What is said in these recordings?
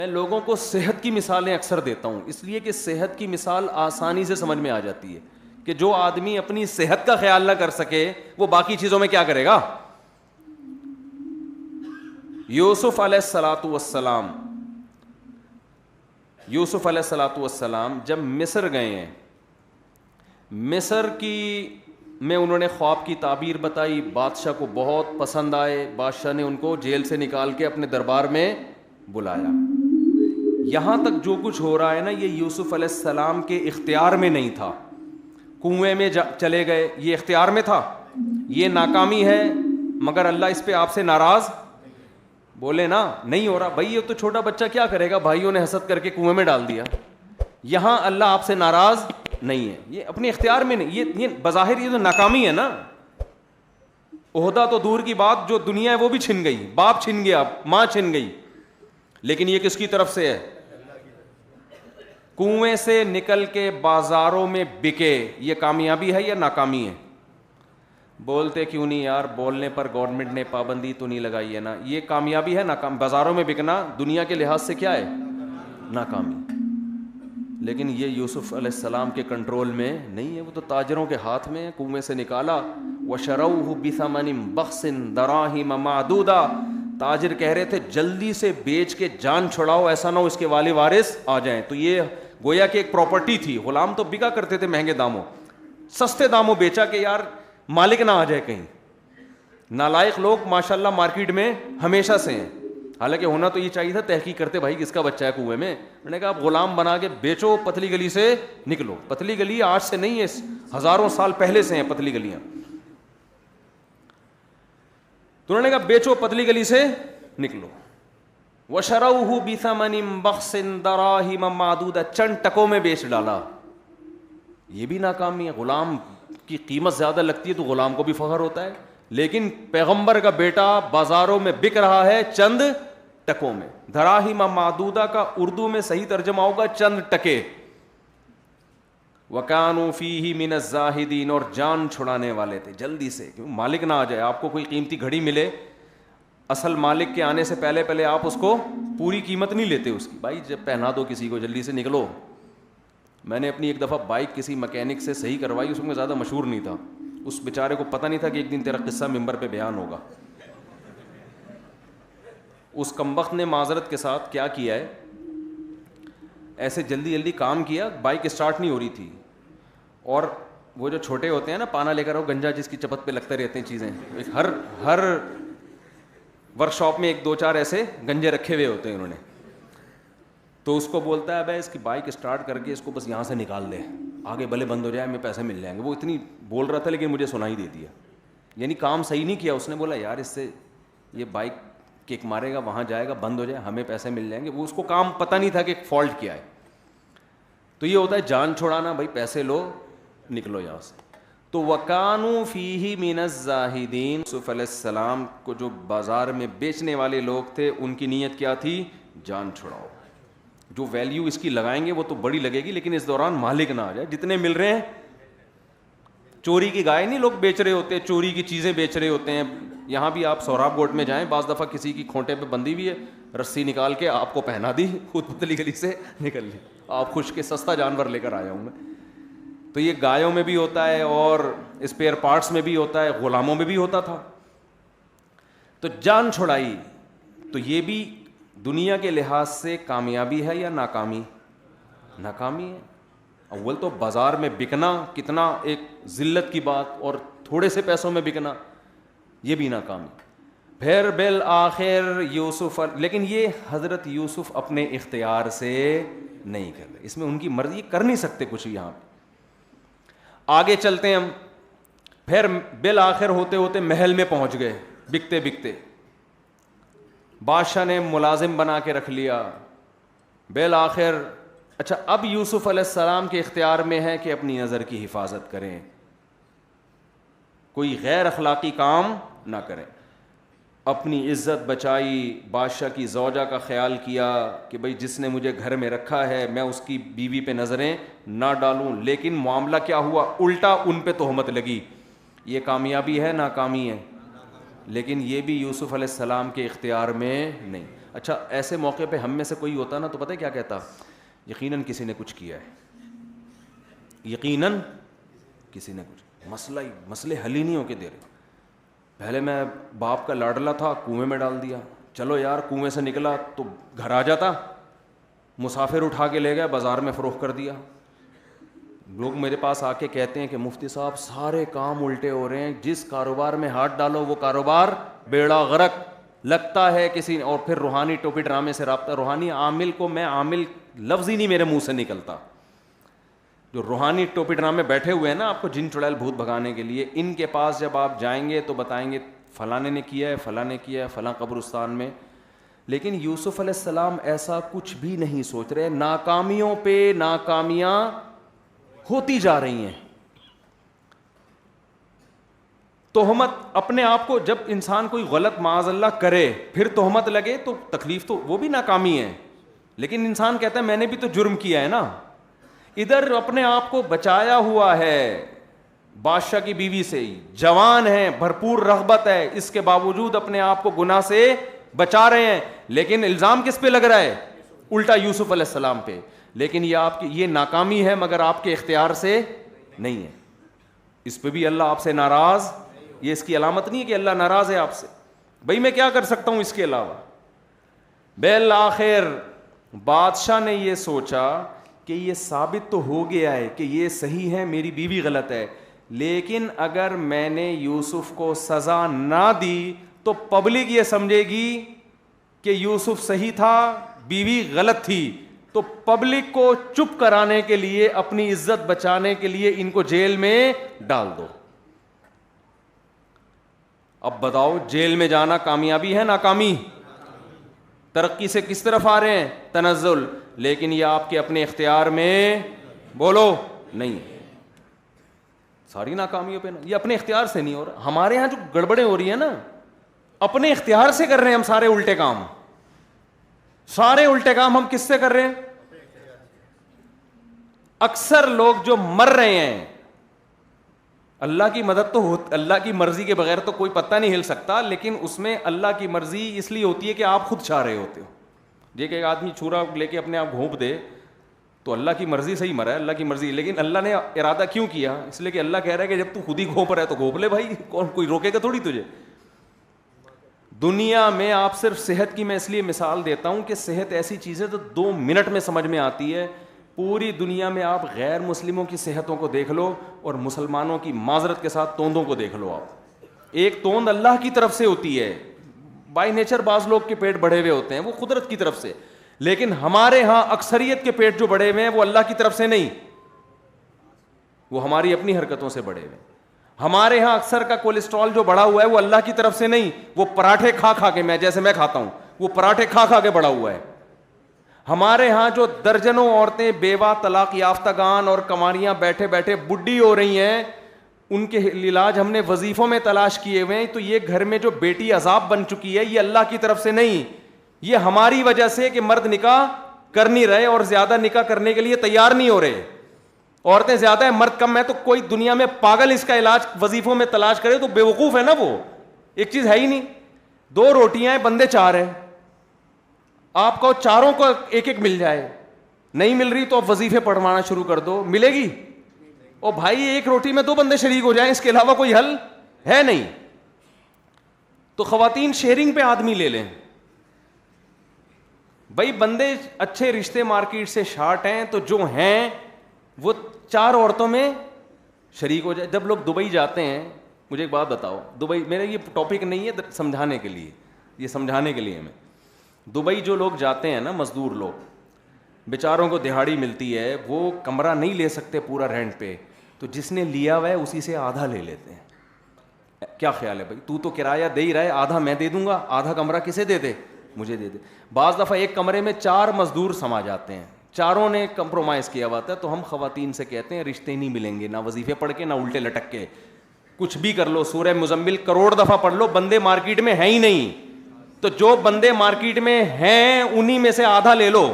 میں لوگوں کو صحت کی مثالیں اکثر دیتا ہوں، اس لیے کہ صحت کی مثال آسانی سے سمجھ میں آ جاتی ہے کہ جو آدمی اپنی صحت کا خیال نہ کر سکے وہ باقی چیزوں میں کیا کرے گا. یوسف علیہ السلام جب مصر گئے ہیں، مصر کی میں انہوں نے خواب کی تعبیر بتائی، بادشاہ کو بہت پسند آئے، بادشاہ نے ان کو جیل سے نکال کے اپنے دربار میں بلایا. یہاں تک جو کچھ ہو رہا ہے نا، یہ یوسف علیہ السلام کے اختیار میں نہیں تھا. کنویں میں چلے گئے، یہ اختیار میں تھا. یہ ناکامی ہے، مگر اللہ اس پہ آپ سے ناراض بولے نا نہیں ہو رہا. بھائی یہ تو چھوٹا بچہ کیا کرے گا، بھائیوں نے حسد کر کے کنویں میں ڈال دیا. یہاں اللہ آپ سے ناراض نہیں ہے، یہ اپنے اختیار میں نہیں. یہ بظاہر یہ تو ناکامی ہے نا. عہدہ تو دور کی بات، جو دنیا ہے وہ بھی چھن گئی، باپ چھن گیا، ماں چھن گئی، لیکن یہ کس کی طرف سے ہے؟ کنویں سے نکل کے بازاروں میں بکے. یہ کامیابی ہے یا ناکامی ہے؟ بولتے کیوں نہیں یار، بولنے پر گورنمنٹ نے پابندی تو نہیں لگائی ہے نا. یہ کامیابی ہے ناکام؟ بازاروں میں بکنا دنیا کے لحاظ سے کیا ہے؟ ناکامی. لیکن یہ یوسف علیہ السلام کے کنٹرول میں نہیں ہے، وہ تو تاجروں کے ہاتھ میں ہے. کنویں سے نکالا. وَشَرَوْهُ بِثَمَنٍ بَخْسٍ دَرَاهِمَ مَعْدُودَةٍ. تاجر کہہ رہے تھے جلدی سے بیچ کے جان چھڑاؤ، ایسا نہ ہو اس کے والی وارث آ جائیں. تو یہ گویا کہ ایک پراپرٹی تھی. غلام تو بکا کرتے تھے مہنگے داموں، سستے داموں بیچا کہ یار مالک نہ آ جائے کہیں. نالائق لوگ ماشاءاللہ مارکیٹ میں ہمیشہ سے ہیں. حالانکہ ہونا تو یہ چاہیے تھا، تحقیق کرتے بھائی کس کا بچہ ہے کنویں میں. میں نے کہا آپ غلام بنا کے بیچو، پتلی گلی سے نکلو. پتلی گلی آج سے نہیں ہے، ہزاروں سال پہلے سے ہیں پتلی گلیاں. تو انہوں نے کہا بیچو، پتلی گلی سے نکلو. وَشَرَوْهُ بِثَمَنٍ بَخْسٍ دَرَاهِمَ مَعْدُودَةٍ. چند ٹکوں میں بیچ ڈالا. یہ بھی ناکامی ہے. غلام کی قیمت زیادہ لگتی ہے تو غلام کو بھی فخر ہوتا ہے، لیکن پیغمبر کا بیٹا بازاروں میں بک رہا ہے چند ٹکوں میں. دراہم معدودہ کا اردو میں صحیح ترجمہ ہوگا چند ٹکے. وَكَانُوا فِيهِ مِنَ الزَّاهِدِينَ. اور جان چھڑانے والے تھے جلدی سے، کیوں مالک نہ آ جائے. آپ کو کوئی قیمتی گھڑی ملے، اصل مالک کے آنے سے پہلے آپ اس کو پوری قیمت نہیں لیتے اس کی. بھائی جب پہنا دو کسی کو، جلدی سے نکلو. میں نے اپنی ایک دفعہ بائک کسی مکینک سے صحیح کروائی، اس میں زیادہ مشہور نہیں تھا. اس بیچارے کو پتہ نہیں تھا کہ ایک دن تیرا قصہ ممبر پہ بیان ہوگا. اس کمبخت نے معذرت کے ساتھ کیا کیا ہے، ایسے جلدی کام کیا، بائک اسٹارٹ نہیں ہو رہی تھی. اور وہ جو چھوٹے ہوتے ہیں نا، پانا لے کر وہ گنجا جس کی چپت پہ لگتے رہتے ہیں چیزیں، ہر ورک شاپ میں ایک دو چار ایسے گنجے رکھے ہوئے ہوتے ہیں انہوں نے. تو اس کو بولتا ہے بھائی اس کی بائک اسٹارٹ کر کے اس کو بس یہاں سے نکال دے، آگے بھلے بند ہو جائے، ہمیں پیسے مل جائیں گے. وہ اتنی بول رہا تھا لیکن مجھے سنائی دے دیا. یعنی کام صحیح نہیں کیا. اس نے بولا یار اس سے یہ بائک کک مارے گا، وہاں جائے گا، بند ہو جائے، ہمیں پیسے مل جائیں گے. وہ اس کو کام پتہ نہیں تھا کہ فالٹ کیا ہے. تو یہ ہوتا ہے جان چھوڑانا. بھائی پیسے لو، نکلو یہاں سے. تو وَكَانُوا فِيهِ مِنَ الزَّاهِدِينَ. یوسف علیہ السلام کو جو بازار میں بیچنے والے لوگ تھے، ان کی نیت کیا تھی؟ جان چھڑاؤ. جو ویلیو اس کی لگائیں گے وہ تو بڑی لگے گی، لیکن اس دوران مالک نہ آ جائے. جتنے مل رہے ہیں، چوری کی گائے نہیں لوگ بیچ رہے ہوتے، چوری کی چیزیں بیچ رہے ہوتے ہیں. یہاں بھی آپ سوراب گوٹ میں جائیں، بعض دفعہ کسی کی کھونٹے پہ بندھی ہوئی ہے، رسی نکال کے آپ کو پہنا دی، خود پتلی گلی سے نکل لی. آپ خوش کے سستا جانور لے کر آیا ہوں میں. تو یہ گایوں میں بھی ہوتا ہے اور اسپیئر پارٹس میں بھی ہوتا ہے، غلاموں میں بھی ہوتا تھا. تو جان چھڑائی. تو یہ بھی دنیا کے لحاظ سے کامیابی ہے یا ناکامی؟ ناکامی ہے. اول تو بازار میں بکنا کتنا ایک ذلت کی بات، اور تھوڑے سے پیسوں میں بکنا، یہ بھی ناکامی. پھر بالآخر یوسف، لیکن یہ حضرت یوسف اپنے اختیار سے نہیں کر رہے، اس میں ان کی مرضی، کر نہیں سکتے کچھ. یہاں آگے چلتے ہیں ہم. پھر بالآخر ہوتے ہوتے محل میں پہنچ گئے، بکتے بکتے بادشاہ نے ملازم بنا کے رکھ لیا. بالآخر اچھا اب یوسف علیہ السلام کے اختیار میں ہے کہ اپنی نظر کی حفاظت کریں، کوئی غیر اخلاقی کام نہ کریں. اپنی عزت بچائی، بادشاہ کی زوجہ کا خیال کیا کہ بھئی جس نے مجھے گھر میں رکھا ہے میں اس کی بیوی پہ نظریں نہ ڈالوں. لیکن معاملہ کیا ہوا؟ الٹا ان پہ تہمت لگی. یہ کامیابی ہے ناکامی ہے؟ لیکن یہ بھی یوسف علیہ السلام کے اختیار میں نہیں. اچھا ایسے موقع پہ ہم میں سے کوئی ہوتا نا تو پتہ ہے کیا کہتا؟ یقیناً کسی نے کچھ کیا ہے، یقیناً کسی نے کچھ، مسئلے حل ہی نہیں ہو کے دے رہے. پہلے میں باپ کا لاڈلا تھا، کنویں میں ڈال دیا، چلو یار کنویں سے نکلا تو گھر آ جاتا، مسافر اٹھا کے لے گئے بازار میں فروخت کر دیا. لوگ میرے پاس آ کے کہتے ہیں کہ مفتی صاحب سارے کام الٹے ہو رہے ہیں، جس کاروبار میں ہاتھ ڈالو وہ کاروبار بیڑا غرق، لگتا ہے کسی. اور پھر روحانی ٹوپی ڈرامے سے رابطہ، روحانی عامل کو میں عامل لفظ ہی نہیں میرے منہ سے نکلتا. جو روحانی ٹوپی ڈرامے بیٹھے ہوئے ہیں نا آپ کو جن چڑیل بھوت بھگانے کے لیے، ان کے پاس جب آپ جائیں گے تو بتائیں گے فلاں نے کیا ہے، فلاں نے کیا ہے فلاں قبرستان میں. لیکن یوسف علیہ السلام ایسا کچھ بھی نہیں سوچ رہے، ناکامیوں پہ ناکامیاں ہوتی جا رہی ہیں. تہمت اپنے آپ کو، جب انسان کوئی غلط معاذ اللہ کرے پھر تہمت لگے تو تکلیف تو وہ بھی ناکامی ہے، لیکن انسان کہتا ہے میں نے بھی تو جرم کیا ہے نا. ادھر اپنے آپ کو بچایا ہوا ہے بادشاہ کی بیوی سے، جوان ہے، بھرپور رغبت ہے، اس کے باوجود اپنے آپ کو گناہ سے بچا رہے ہیں. لیکن الزام کس پہ لگ رہا ہے؟ الٹا یوسف علیہ السلام پہ. لیکن یہ آپ کی یہ ناکامی ہے مگر آپ کے اختیار سے نہیں ہے. اس پہ بھی اللہ آپ سے ناراض، یہ اس کی علامت نہیں ہے کہ اللہ ناراض ہے آپ سے. بھائی میں کیا کر سکتا ہوں اس کے علاوہ؟ بالآخر بادشاہ نے یہ سوچا کہ یہ ثابت تو ہو گیا ہے کہ یہ صحیح ہے، میری بیوی غلط ہے، لیکن اگر میں نے یوسف کو سزا نہ دی تو پبلک یہ سمجھے گی کہ یوسف صحیح تھا، بیوی غلط تھی. تو پبلک کو چپ کرانے کے لیے، اپنی عزت بچانے کے لیے ان کو جیل میں ڈال دو. اب بتاؤ جیل میں جانا کامیابی ہے ناکامی؟ ترقی سے کس طرف آ رہے ہیں؟ تنزل. لیکن یہ آپ کے اپنے اختیار میں بولو نہیں. ساری ناکامیوں پہ یہ اپنے اختیار سے نہیں ہو رہا. ہمارے ہاں جو گڑبڑیں ہو رہی ہیں نا اپنے اختیار سے کر رہے ہیں ہم سارے الٹے کام. سارے الٹے کام ہم کس سے کر رہے ہیں؟ اکثر لوگ جو مر رہے ہیں، اللہ کی مدد تو اللہ کی مرضی کے بغیر تو کوئی پتہ نہیں ہل سکتا، لیکن اس میں اللہ کی مرضی اس لیے ہوتی ہے کہ آپ خود چاہ رہے ہوتے ہو. یہ کہ ایک آدمی چھرا لے کے اپنے آپ گھونپ دے تو اللہ کی مرضی سے ہی مرا ہے، اللہ کی مرضی. لیکن اللہ نے ارادہ کیوں کیا؟ اس لیے کہ اللہ کہہ رہا ہے کہ جب تو خود ہی گھونپ رہا ہے تو گھونپ لے بھائی، کون کوئی روکے گا تھوڑی تجھے. دنیا میں آپ صرف صحت کی میں اس لیے مثال دیتا ہوں کہ صحت ایسی چیز ہے تو 2 منٹ میں سمجھ میں آتی ہے. پوری دنیا میں آپ غیر مسلموں کی صحتوں کو دیکھ لو اور مسلمانوں کی معذرت کے ساتھ توندوں کو دیکھ لو. آپ ایک توند اللہ کی طرف سے ہوتی ہے، بائی نیچر بعض لوگ کے پیٹ بڑھے ہوئے ہوتے ہیں وہ قدرت کی طرف سے، لیکن ہمارے ہاں اکثریت کے پیٹ جو بڑھے ہوئے ہیں وہ اللہ کی طرف سے نہیں، وہ ہماری اپنی حرکتوں سے بڑھے ہوئے. ہمارے ہاں اکثر کا کولیسٹرول جو بڑھا ہوا ہے وہ اللہ کی طرف سے نہیں، وہ پراٹھے کھا کھا کے، میں جیسے میں کھاتا ہوں وہ پراٹھے کھا کھا کے بڑھا ہوا ہے. ہمارے ہاں جو درجنوں عورتیں بیوہ، طلاق یافتگان اور کماریاں بیٹھے بیٹھے بڈھی ہو رہی ہیں، ان کے علاج ہم نے وظیفوں میں تلاش کیے ہوئے ہیں. تو یہ گھر میں جو بیٹی عذاب بن چکی ہے یہ اللہ کی طرف سے نہیں، یہ ہماری وجہ سے کہ مرد نکاح کر نہیں رہے اور زیادہ نکاح کرنے کے لیے تیار نہیں ہو رہے. عورتیں زیادہ ہیں مرد کم ہے، تو کوئی دنیا میں پاگل اس کا علاج وظیفوں میں تلاش کرے تو بیوقوف ہے نا. وہ ایک چیز ہے ہی نہیں. 2 روٹیاں ہیں، بندے 4 ہیں، آپ کو چاروں کو ایک ایک مل جائے، نہیں مل رہی تو آپ وظیفے پڑھوانا شروع کر دو، ملے گی. او بھائی ایک روٹی میں 2 بندے شریک ہو جائیں، اس کے علاوہ کوئی حل ہے نہیں. تو خواتین شیئرنگ پہ آدمی لے لیں. بھائی بندے اچھے رشتے مارکیٹ سے شارٹ ہیں تو جو ہیں وہ 4 عورتوں میں شریک ہو جائے. جب لوگ دبئی جاتے ہیں، مجھے ایک بات بتاؤ، دبئی میرا یہ ٹاپک نہیں ہے سمجھانے کے لیے، یہ سمجھانے کے لیے میں، دبئی جو لوگ جاتے ہیں نا مزدور لوگ، بیچاروں کو دہاڑی ملتی ہے، وہ کمرہ نہیں لے سکتے پورا رینٹ پہ، تو جس نے لیا ہوا ہے اسی سے آدھا لے لیتے ہیں. کیا خیال ہے بھائی؟ تو کرایہ دے ہی رہا ہے، آدھا میں دے دوں گا، آدھا کمرہ کسے دے دے؟ مجھے دے دے. بعض دفعہ ایک کمرے میں 4 مزدور سما جاتے ہیں، چاروں نے کمپرومائز کیا ہوا تھا. تو ہم خواتین سے کہتے ہیں رشتے نہیں ملیں گے، نہ وظیفے پڑھ کے نہ الٹے لٹک کے، کچھ بھی کر لو، سورہ مزمل کروڑ دفعہ پڑھ لو، بندے مارکیٹ میں ہیں ہی نہیں. تو جو بندے مارکیٹ میں ہیں انہی میں سے آدھا لے لو،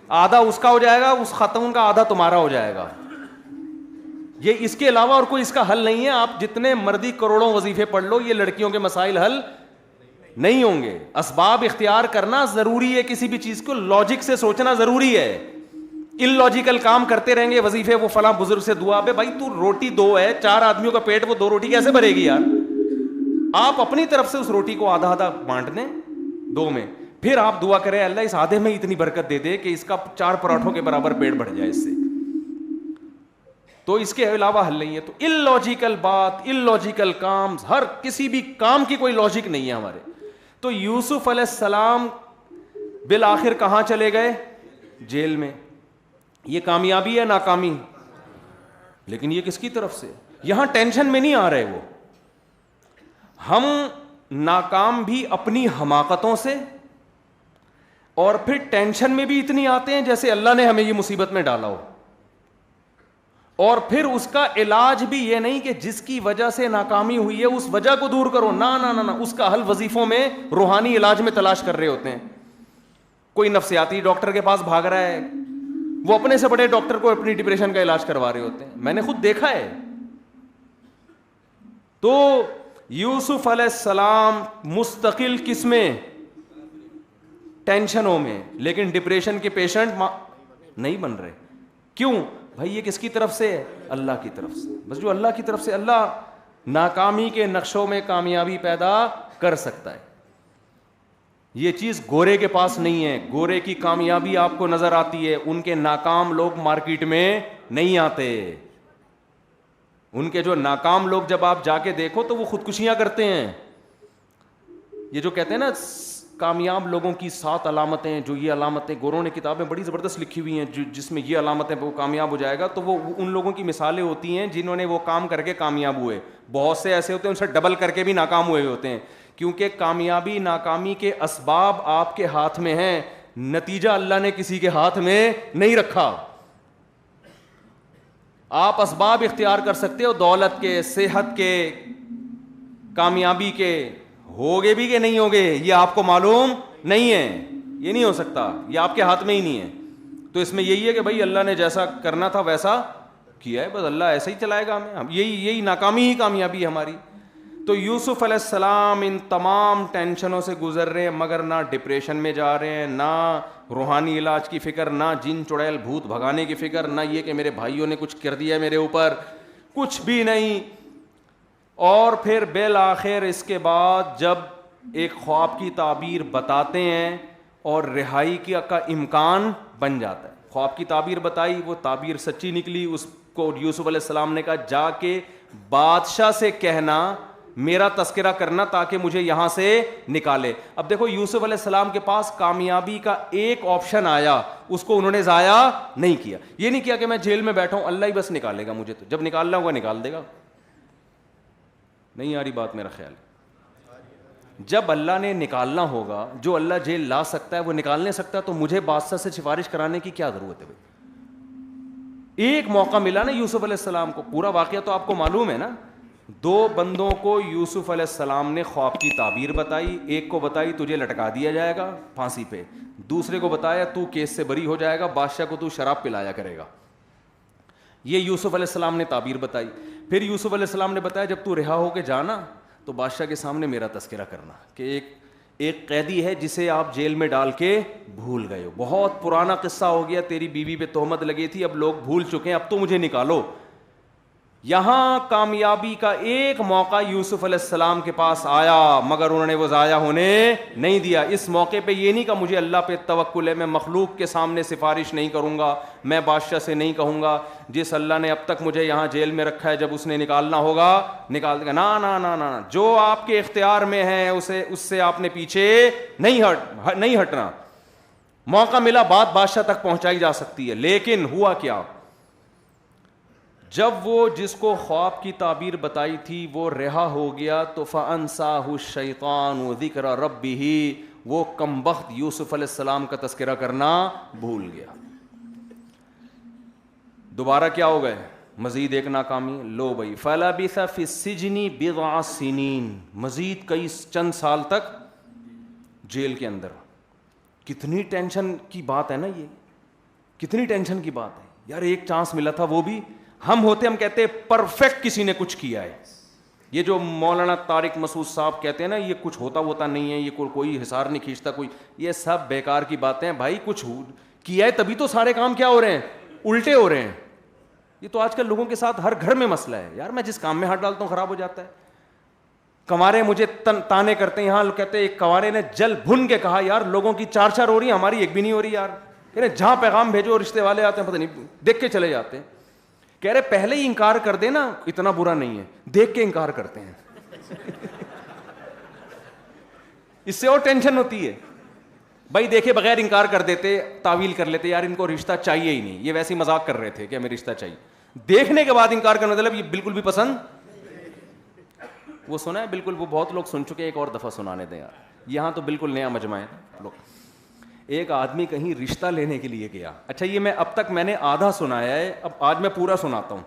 آدھا اس کا ہو جائے گا، اس خاتون کا آدھا تمہارا ہو جائے گا. یہ اس کے علاوہ اور کوئی اس کا حل نہیں ہے. آپ جتنے مردی کروڑوں وظیفے پڑھ لو، یہ لڑکیوں کے مسائل حل نہیں ہوں گے. اسباب اختیار کرنا ضروری ہے, کسی بھی چیز کو لاجک سے سوچنا ضروری ہے. ان لاجیکل کام کرتے رہیں گے, وظیفے وہ فلاں بزرگ سے دعا بے, بھائی تو روٹی دو ہے, 4 آدمیوں کا پیٹ, وہ 2 روٹی کیسے بھرے گی یار؟ آپ اپنی طرف سے اس روٹی کو آدھا آدھا بانٹ دیں 2 میں, پھر آپ دعا کریں اللہ اس آدھے میں اتنی برکت دے دے کہ اس کا 4 پراٹھوں کے برابر پیٹ بڑھ جائے اس سے. تو اس کے علاوہ حل نہیں ہے. تو ان لاجیکل بات, ان لاجیکل کام, ہر کسی بھی کام کی کوئی لاجک نہیں ہے ہمارے. تو یوسف علیہ السلام بالآخر کہاں چلے گئے؟ جیل میں. یہ کامیابی ہے ناکامی؟ لیکن یہ کس کی طرف سے؟ یہاں ٹینشن میں نہیں آ رہے وہ. ہم ناکام بھی اپنی حماقتوں سے, اور پھر ٹینشن میں بھی اتنی آتے ہیں جیسے اللہ نے ہمیں یہ مصیبت میں ڈالا ہو. اور پھر اس کا علاج بھی یہ نہیں کہ جس کی وجہ سے ناکامی ہوئی ہے اس وجہ کو دور کرو, نہ نہ نہ, اس کا حل وظیفوں میں, روحانی علاج میں تلاش کر رہے ہوتے ہیں. کوئی نفسیاتی ڈاکٹر کے پاس بھاگ رہا ہے, وہ اپنے سے بڑے ڈاکٹر کو اپنی ڈپریشن کا علاج کروا رہے ہوتے ہیں. میں نے خود دیکھا ہے. تو یوسف علیہ السلام مستقل کس میں؟ ٹینشنوں میں, لیکن ڈپریشن کے پیشنٹ نہیں بن رہے. کیوں بھائی؟ یہ کس کی طرف سے ہے؟ اللہ کی طرف سے. بس جو اللہ کی طرف سے, اللہ ناکامی کے نقشوں میں کامیابی پیدا کر سکتا ہے. یہ چیز گورے کے پاس نہیں ہے. گورے کی کامیابی آپ کو نظر آتی ہے, ان کے ناکام لوگ مارکیٹ میں نہیں آتے. ان کے جو ناکام لوگ جب آپ جا کے دیکھو تو وہ خودکشیاں کرتے ہیں. یہ جو کہتے ہیں نا کامیاب لوگوں کی 7 علامتیں, جو یہ علامتیں گوروں نے کتابیں بڑی زبردست لکھی ہوئی ہیں, جس میں یہ علامتیں وہ کامیاب ہو جائے گا, تو وہ ان لوگوں کی مثالیں ہوتی ہیں جنہوں نے وہ کام کر کے کامیاب ہوئے. بہت سے ایسے ہوتے ہیں ان سے ڈبل کر کے بھی ناکام ہوئے ہوتے ہیں, کیونکہ کامیابی ناکامی کے اسباب آپ کے ہاتھ میں ہیں, نتیجہ اللہ نے کسی کے ہاتھ میں نہیں رکھا. آپ اسباب اختیار کر سکتے ہو دولت کے, صحت کے, کامیابی کے, ہوگے بھی کہ نہیں ہوگے یہ آپ کو معلوم نہیں ہے. یہ نہیں ہو سکتا, یہ آپ کے ہاتھ میں ہی نہیں ہے. تو اس میں یہی ہے کہ بھائی اللہ نے جیسا کرنا تھا ویسا کیا ہے, بس اللہ ایسا ہی چلائے گا ہمیں. یہی ناکامی ہی کامیابی ہے ہماری. تو یوسف علیہ السلام ان تمام ٹینشنوں سے گزر رہے ہیں, مگر نہ ڈپریشن میں جا رہے ہیں, نہ روحانی علاج کی فکر, نہ جن چڑیل بھوت بھگانے کی فکر, نہ یہ کہ میرے بھائیوں نے کچھ کر دیا میرے اوپر, کچھ بھی نہیں. اور پھر بالآخر اس کے بعد جب ایک خواب کی تعبیر بتاتے ہیں اور رہائی کا امکان بن جاتا ہے. خواب کی تعبیر بتائی, وہ تعبیر سچی نکلی. اس کو یوسف علیہ السلام نے کہا جا کے بادشاہ سے کہنا میرا تذکرہ کرنا تاکہ مجھے یہاں سے نکالے. اب دیکھو یوسف علیہ السلام کے پاس کامیابی کا ایک آپشن آیا, اس کو انہوں نے ضائع نہیں کیا. یہ نہیں کیا کہ میں جیل میں بیٹھا ہوں, اللہ ہی بس نکالے گا مجھے, تو جب نکالنا ہوگا نکال دے گا. نہیں آ رہی بات؟ میرا خیال جب اللہ نے نکالنا ہوگا, جو اللہ جیل لا سکتا ہے وہ نکال نہیں سکتا, تو مجھے بادشاہ سے سفارش کرانے کی کیا ضرورت ہے بھائی؟ ایک موقع ملا نا یوسف علیہ السلام کو, پورا واقعہ تو آپ کو معلوم ہے نا. 2 بندوں کو یوسف علیہ السلام نے خواب کی تعبیر بتائی. ایک کو بتائی تجھے لٹکا دیا جائے گا پھانسی پہ, دوسرے کو بتایا تو کیس سے بری ہو جائے گا, بادشاہ کو تو شراب پلایا کرے گا. یہ یوسف علیہ السلام نے تعبیر بتائی. پھر یوسف علیہ السلام نے بتایا جب تو رہا ہو کے جانا تو بادشاہ کے سامنے میرا تذکرہ کرنا کہ ایک قیدی ہے جسے آپ جیل میں ڈال کے بھول گئے ہو, بہت پرانا قصہ ہو گیا, تیری بیوی پہ تہمت لگی تھی, اب لوگ بھول چکے ہیں, اب تو مجھے نکالو. یہاں کامیابی کا ایک موقع یوسف علیہ السلام کے پاس آیا, مگر انہوں نے وہ ضائع ہونے نہیں دیا. اس موقع پہ یہ نہیں کہا مجھے اللہ پہ توکل ہے, میں مخلوق کے سامنے سفارش نہیں کروں گا, میں بادشاہ سے نہیں کہوں گا جس اللہ نے اب تک مجھے یہاں جیل میں رکھا ہے جب اس نے نکالنا ہوگا نکال دے گا. نا نا نا نا, جو آپ کے اختیار میں ہے اس سے آپ نے پیچھے نہیں ہٹنا. موقع ملا, بات بادشاہ تک پہنچائی جا سکتی ہے. لیکن ہوا کیا, جب وہ جس کو خواب کی تعبیر بتائی تھی وہ رہا ہو گیا تو فَأَنْسَاهُ الشَّيْطَانُ ذِكْرَ رَبِّهِ, وہ کمبخت یوسف علیہ السلام کا تذکرہ کرنا بھول گیا. دوبارہ کیا ہو گئے؟ مزید ایک ناکامی. لو بھائی فَلَبِثَ فِي السِّجْنِ بِضْعَ سِنِينَ, مزید کئی چند سال تک جیل کے اندر. کتنی ٹینشن کی بات ہے نا, یہ کتنی ٹینشن کی بات ہے یار. ایک چانس ملا تھا, وہ بھی ہم ہوتے ہم کہتے پرفیکٹ کسی نے کچھ کیا ہے, یہ جو مولانا طارق مسعود صاحب کہتے ہیں نا یہ کچھ ہوتا نہیں ہے, یہ کوئی حصار نہیں کھینچتا کوئی, یہ سب بیکار کی باتیں ہیں بھائی. کچھ کیا ہے تبھی تو سارے کام کیا ہو رہے ہیں, الٹے ہو رہے ہیں. یہ تو آج کل لوگوں کے ساتھ ہر گھر میں مسئلہ ہے. یار میں جس کام میں ہاتھ ڈالتا ہوں خراب ہو جاتا ہے. کنوارے مجھے تانے کرتے ہیں, یہاں کہتے ہیں ایک کنوارے نے جل بھن کے کہا یار لوگوں کی 4 ہو رہی ہیں, ہماری ایک بھی نہیں ہو رہی. یار کہہ رہے جہاں پیغام بھیجو رشتے والے آتے ہیں پتہ نہیں دیکھ کے چلے جاتے ہیں. کہہ رہے پہلے ہی انکار کر دے نا اتنا برا نہیں ہے, دیکھ کے انکار کرتے ہیں اس سے اور ٹینشن ہوتی ہے. بھائی دیکھے بغیر انکار کر دیتے, تعویل کر لیتے یار ان کو رشتہ چاہیے ہی نہیں, یہ ویسے ہی مذاق کر رہے تھے کہ ہمیں رشتہ چاہیے. دیکھنے کے بعد انکار کرنے مطلب یہ بالکل بھی پسند. وہ سنا ہے بالکل, وہ بہت لوگ سن چکے, ایک اور دفعہ سنانے دیں یار, یہاں تو بالکل نیا مجمع ہے لوگ. ایک آدمی کہیں رشتہ لینے کے لیے گیا. اچھا یہ میں اب تک میں نے آدھا سنایا ہے, اب آج میں پورا سناتا ہوں.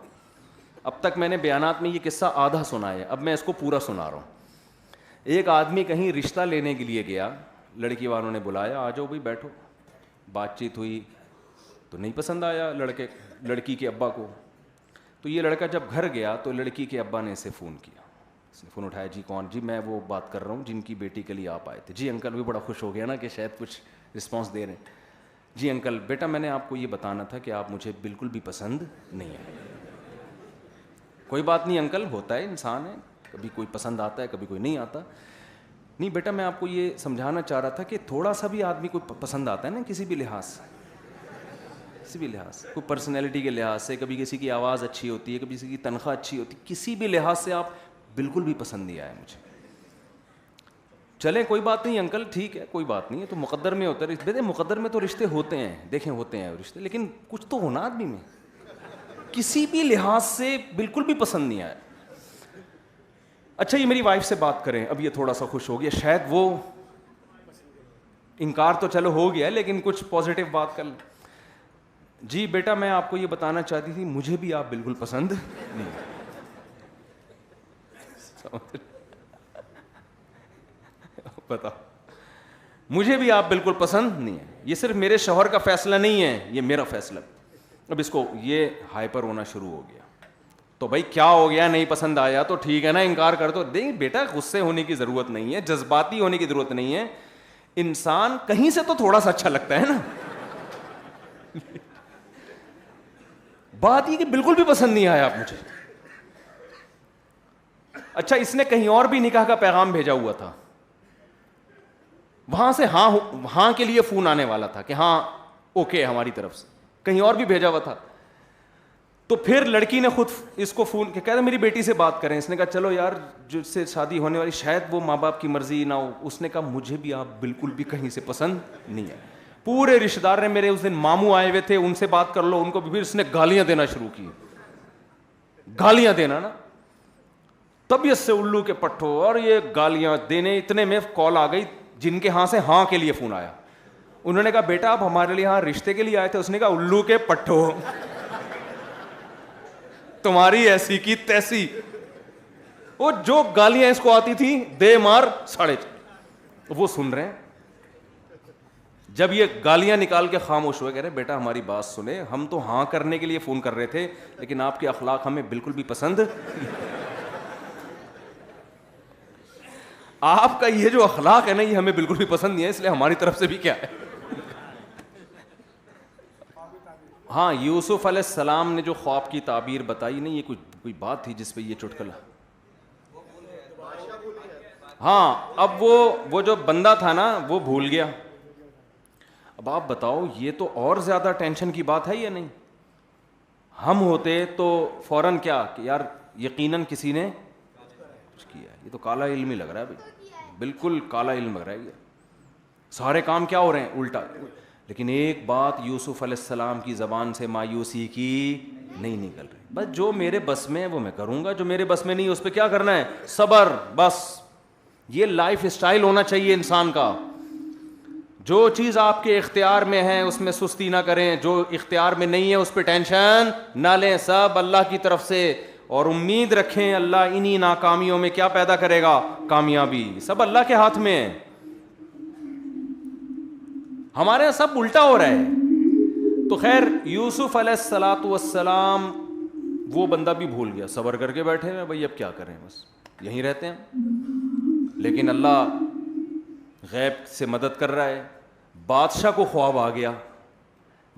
اب تک میں نے بیانات میں یہ قصہ آدھا سنایا ہے, اب میں اس کو پورا سنا رہا ہوں. ایک آدمی کہیں رشتہ لینے کے لیے گیا, لڑکی والوں نے بلایا, آ جاؤ بھائی بیٹھو. بات چیت ہوئی تو نہیں پسند آیا لڑکی کے ابا کو. تو یہ لڑکا جب گھر گیا تو لڑکی کے ابا نے اسے فون کیا. اس نے فون اٹھایا, جی کون؟ جی میں وہ بات کر رہا ہوں جن کی بیٹی کے لیے آپ آئے تھے. جی انکل. بھی بڑا خوش ہو گیا نا کہ شاید کچھ رسپانس دے رہے ہیں. جی انکل بیٹا میں نے آپ کو یہ بتانا تھا کہ آپ مجھے بالکل بھی پسند نہیں ہیں. کوئی بات نہیں انکل, ہوتا ہے, انسان ہے, کبھی کوئی پسند آتا ہے کبھی کوئی نہیں آتا. نہیں بیٹا میں آپ کو یہ سمجھانا چاہ رہا تھا کہ تھوڑا سا بھی آدمی کو پسند آتا ہے نا کسی بھی لحاظ سے, کسی بھی لحاظ سے, کوئی پرسنالٹی کے لحاظ سے, کبھی کسی کی آواز اچھی ہوتی ہے, کبھی کسی کی تنخواہ اچھی ہوتی ہے, کسی بھی لحاظ سے آپ بالکل بھی پسند نہیں آیا مجھے. چلیں کوئی بات نہیں انکل, ٹھیک ہے کوئی بات نہیں ہے, تو مقدر میں ہوتا ہے. بیٹے مقدر میں تو رشتے ہوتے ہیں, دیکھیں ہوتے ہیں رشتے, لیکن کچھ تو ہونا آدمی میں, کسی بھی لحاظ سے بالکل بھی پسند نہیں آیا. اچھا یہ میری وائف سے بات کریں, اب یہ تھوڑا سا خوش ہو گیا, شاید وہ انکار تو چلو ہو گیا لیکن کچھ پازیٹیو بات کر. جی بیٹا میں آپ کو یہ بتانا چاہتی تھی مجھے بھی آپ بالکل پسند نہیں. بتا مجھے بھی آپ بالکل پسند نہیں ہے. یہ صرف میرے شوہر کا فیصلہ نہیں ہے, یہ میرا فیصلہ. اب اس کو یہ ہائپر ہونا شروع ہو گیا. تو بھائی کیا ہو گیا, نہیں پسند آیا تو ٹھیک ہے نا, انکار کر دو. نہیں بیٹا غصے ہونے کی ضرورت نہیں ہے, جذباتی ہونے کی ضرورت نہیں ہے. انسان کہیں سے تو تھوڑا سا اچھا لگتا ہے نا. بات یہ کہ بالکل بھی پسند نہیں آیا آپ مجھے. اچھا اس نے کہیں اور بھی نکاح کا پیغام بھیجا ہوا تھا, وہاں سے ہاں کے لیے فون آنے والا تھا کہ ہاں اوکے ہماری طرف سے, کہیں اور بھی بھیجا ہوا تھا. تو پھر لڑکی نے خود اس کو فون کیا, کہہ رہا میری بیٹی سے بات کریں. اس نے کہا چلو یار جس سے شادی ہونے والی شاید وہ ماں باپ کی مرضی نہ ہو. اس نے کہا مجھے بھی آپ بالکل بھی کہیں سے پسند نہیں ہے. پورے رشتے دار نے, میرے اس دن ماموں آئے ہوئے تھے, ان سے بات کر لو, ان کو بھی. پھر اس نے گالیاں دینا شروع کی, گالیاں دینا نا, طبیعت سے الو کے پٹھو, اور یہ گالیاں دینے. اتنے میں کال آ گئی جن کے ہاں سے ہاں کے لیے فون آیا. انہوں نے کہا بیٹا آپ ہمارے لیے ہاں رشتے کے لیے آئے تھے؟ اس نے کہا الو کے پٹھو, تمہاری ایسی کی تیسی. وہ جو گالیاں اس کو آتی تھی دے مار 4.5 وہ سن رہے ہیں. جب یہ گالیاں نکال کے خاموش ہوئے, کہہ رہے بیٹا ہماری بات سنیں, ہم تو ہاں کرنے کے لیے فون کر رہے تھے لیکن آپ کے اخلاق ہمیں بالکل بھی پسند. آپ کا یہ جو اخلاق ہے نا یہ ہمیں بالکل بھی پسند نہیں ہے, اس لیے ہماری طرف سے بھی کیا ہے. ہاں یوسف علیہ السلام نے جو خواب کی تعبیر بتائی نہیں, یہ کوئی بات تھی جس پہ یہ چٹکلا. ہاں اب وہ جو بندہ تھا نا وہ بھول گیا. اب آپ بتاؤ یہ تو اور زیادہ ٹینشن کی بات ہے یا نہیں. ہم ہوتے تو فوراً کیا کہ یار یقیناً کسی نے کچھ کیا. یہ تو کالا علم ہی لگ رہا ہے بھائی, بالکل کالا علم لگ رہا ہے. یہ سارے کام کیا ہو رہے ہیں الٹا. لیکن ایک بات یوسف علیہ السلام کی زبان سے مایوسی کی نہیں نکل رہی. بس جو میرے بس میں ہے وہ میں کروں گا, جو میرے بس میں نہیں اس پہ کیا کرنا ہے, صبر. بس یہ لائف اسٹائل ہونا چاہیے انسان کا. جو چیز آپ کے اختیار میں ہے اس میں سستی نہ کریں, جو اختیار میں نہیں ہے اس پہ ٹینشن نہ لیں. سب اللہ کی طرف سے, اور امید رکھیں اللہ انہی ناکامیوں میں کیا پیدا کرے گا, کامیابی. سب اللہ کے ہاتھ میں ہے. ہمارے یہاں سب الٹا ہو رہا ہے. تو خیر یوسف علیہ السلام وہ بندہ بھی بھول گیا, صبر کر کے بیٹھے ہیں بھائی, اب کیا کریں, بس یہیں رہتے ہیں. لیکن اللہ غیب سے مدد کر رہا ہے. بادشاہ کو خواب آ گیا.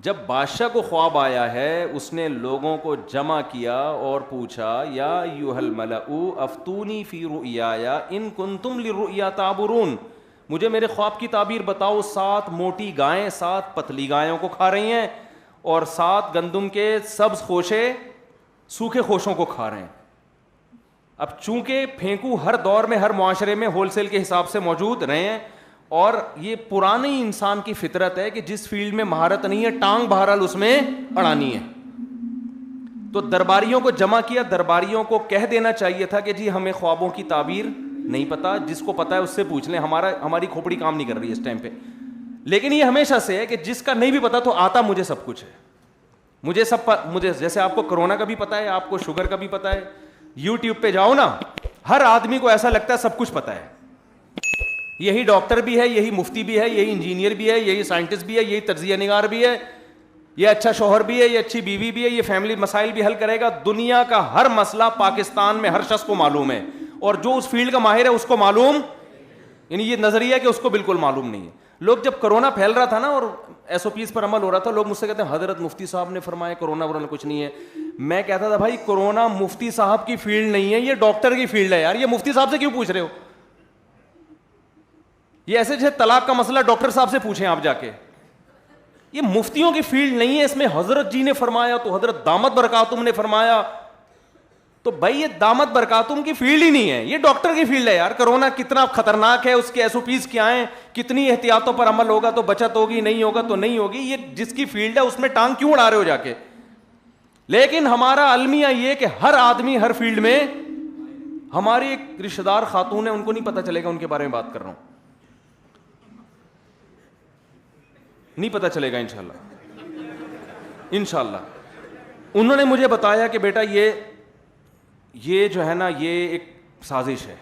جب بادشاہ کو خواب آیا ہے, اس نے لوگوں کو جمع کیا اور پوچھا, یا ایھا الملأ افتونی فی رؤیایا ان کنتم للرؤیا تعبرون, مجھے میرے خواب کی تعبیر بتاؤ. 7 موٹی گائیں 7 پتلی گایوں کو کھا رہی ہیں, اور 7 گندم کے سبز خوشے سوکھے خوشوں کو کھا رہے ہیں. اب چونکہ پھینکو ہر دور میں ہر معاشرے میں ہول سیل کے حساب سے موجود رہے ہیں, اور یہ پرانی انسان کی فطرت ہے کہ جس فیلڈ میں مہارت نہیں ہے ٹانگ بہرحال اس میں اڑانی ہے. تو درباریوں کو جمع کیا. درباریوں کو کہہ دینا چاہیے تھا کہ جی ہمیں خوابوں کی تعبیر نہیں پتا, جس کو پتا ہے اس سے پوچھ لیں, ہماری کھوپڑی کام نہیں کر رہی اس ٹائم پہ. لیکن یہ ہمیشہ سے ہے کہ جس کا نہیں بھی پتا تو آتا مجھے سب کچھ ہے. مجھے جیسے آپ کو کرونا کا بھی پتا ہے, آپ کو شوگر کا بھی پتا ہے. یوٹیوب پہ جاؤ نا, ہر آدمی کو ایسا لگتا ہے سب کچھ پتا ہے. یہی ڈاکٹر بھی ہے, یہی مفتی بھی ہے, یہی انجینئر بھی ہے, یہی سائنٹسٹ بھی ہے, یہی تجزیہ نگار بھی ہے, یہ اچھا شوہر بھی ہے, یہ اچھی بیوی بھی ہے, یہ فیملی مسائل بھی حل کرے گا. دنیا کا ہر مسئلہ پاکستان میں ہر شخص کو معلوم ہے, اور جو اس فیلڈ کا ماہر ہے اس کو معلوم, یعنی یہ نظریہ ہے کہ اس کو بالکل معلوم نہیں ہے. لوگ جب کرونا پھیل رہا تھا نا اور ایس او پیز پر عمل ہو رہا تھا, لوگ مجھ سے کہتے ہیں حضرت مفتی صاحب نے فرمایا کرونا ورونا کچھ نہیں ہے. میں کہتا تھا بھائی کرونا مفتی صاحب کی فیلڈ نہیں ہے, یہ ڈاکٹر کی فیلڈ ہے. یار یہ مفتی صاحب سے کیوں پوچھ رہے ہو؟ یہ ایسے جیسے طلاق کا مسئلہ ڈاکٹر صاحب سے پوچھیں آپ جا کے. یہ مفتیوں کی فیلڈ نہیں ہے. اس میں حضرت جی نے فرمایا تو حضرت دامت برکاتہم نے فرمایا, تو بھائی یہ دامت برکاتہم کی فیلڈ ہی نہیں ہے, یہ ڈاکٹر کی فیلڈ ہے. یار کرونا کتنا خطرناک ہے, اس کے ایس او پیز کیا ہیں, کتنی احتیاطوں پر عمل ہوگا تو بچت ہوگی, نہیں ہوگا تو نہیں ہوگی. یہ جس کی فیلڈ ہے اس میں ٹانگ کیوں اڑا رہے ہو جا کے؟ لیکن ہمارا المیہ یہ کہ ہر آدمی ہر فیلڈ میں. ہماری ایک رشتہ دار خاتون ہے, ان کو نہیں پتا چلے گا, ان کے بارے میں بات کر رہا ہوں, نہیں پتا چلے گا انشاءاللہ. انہوں نے مجھے بتایا کہ بیٹا یہ جو ہے نا یہ ایک سازش ہے.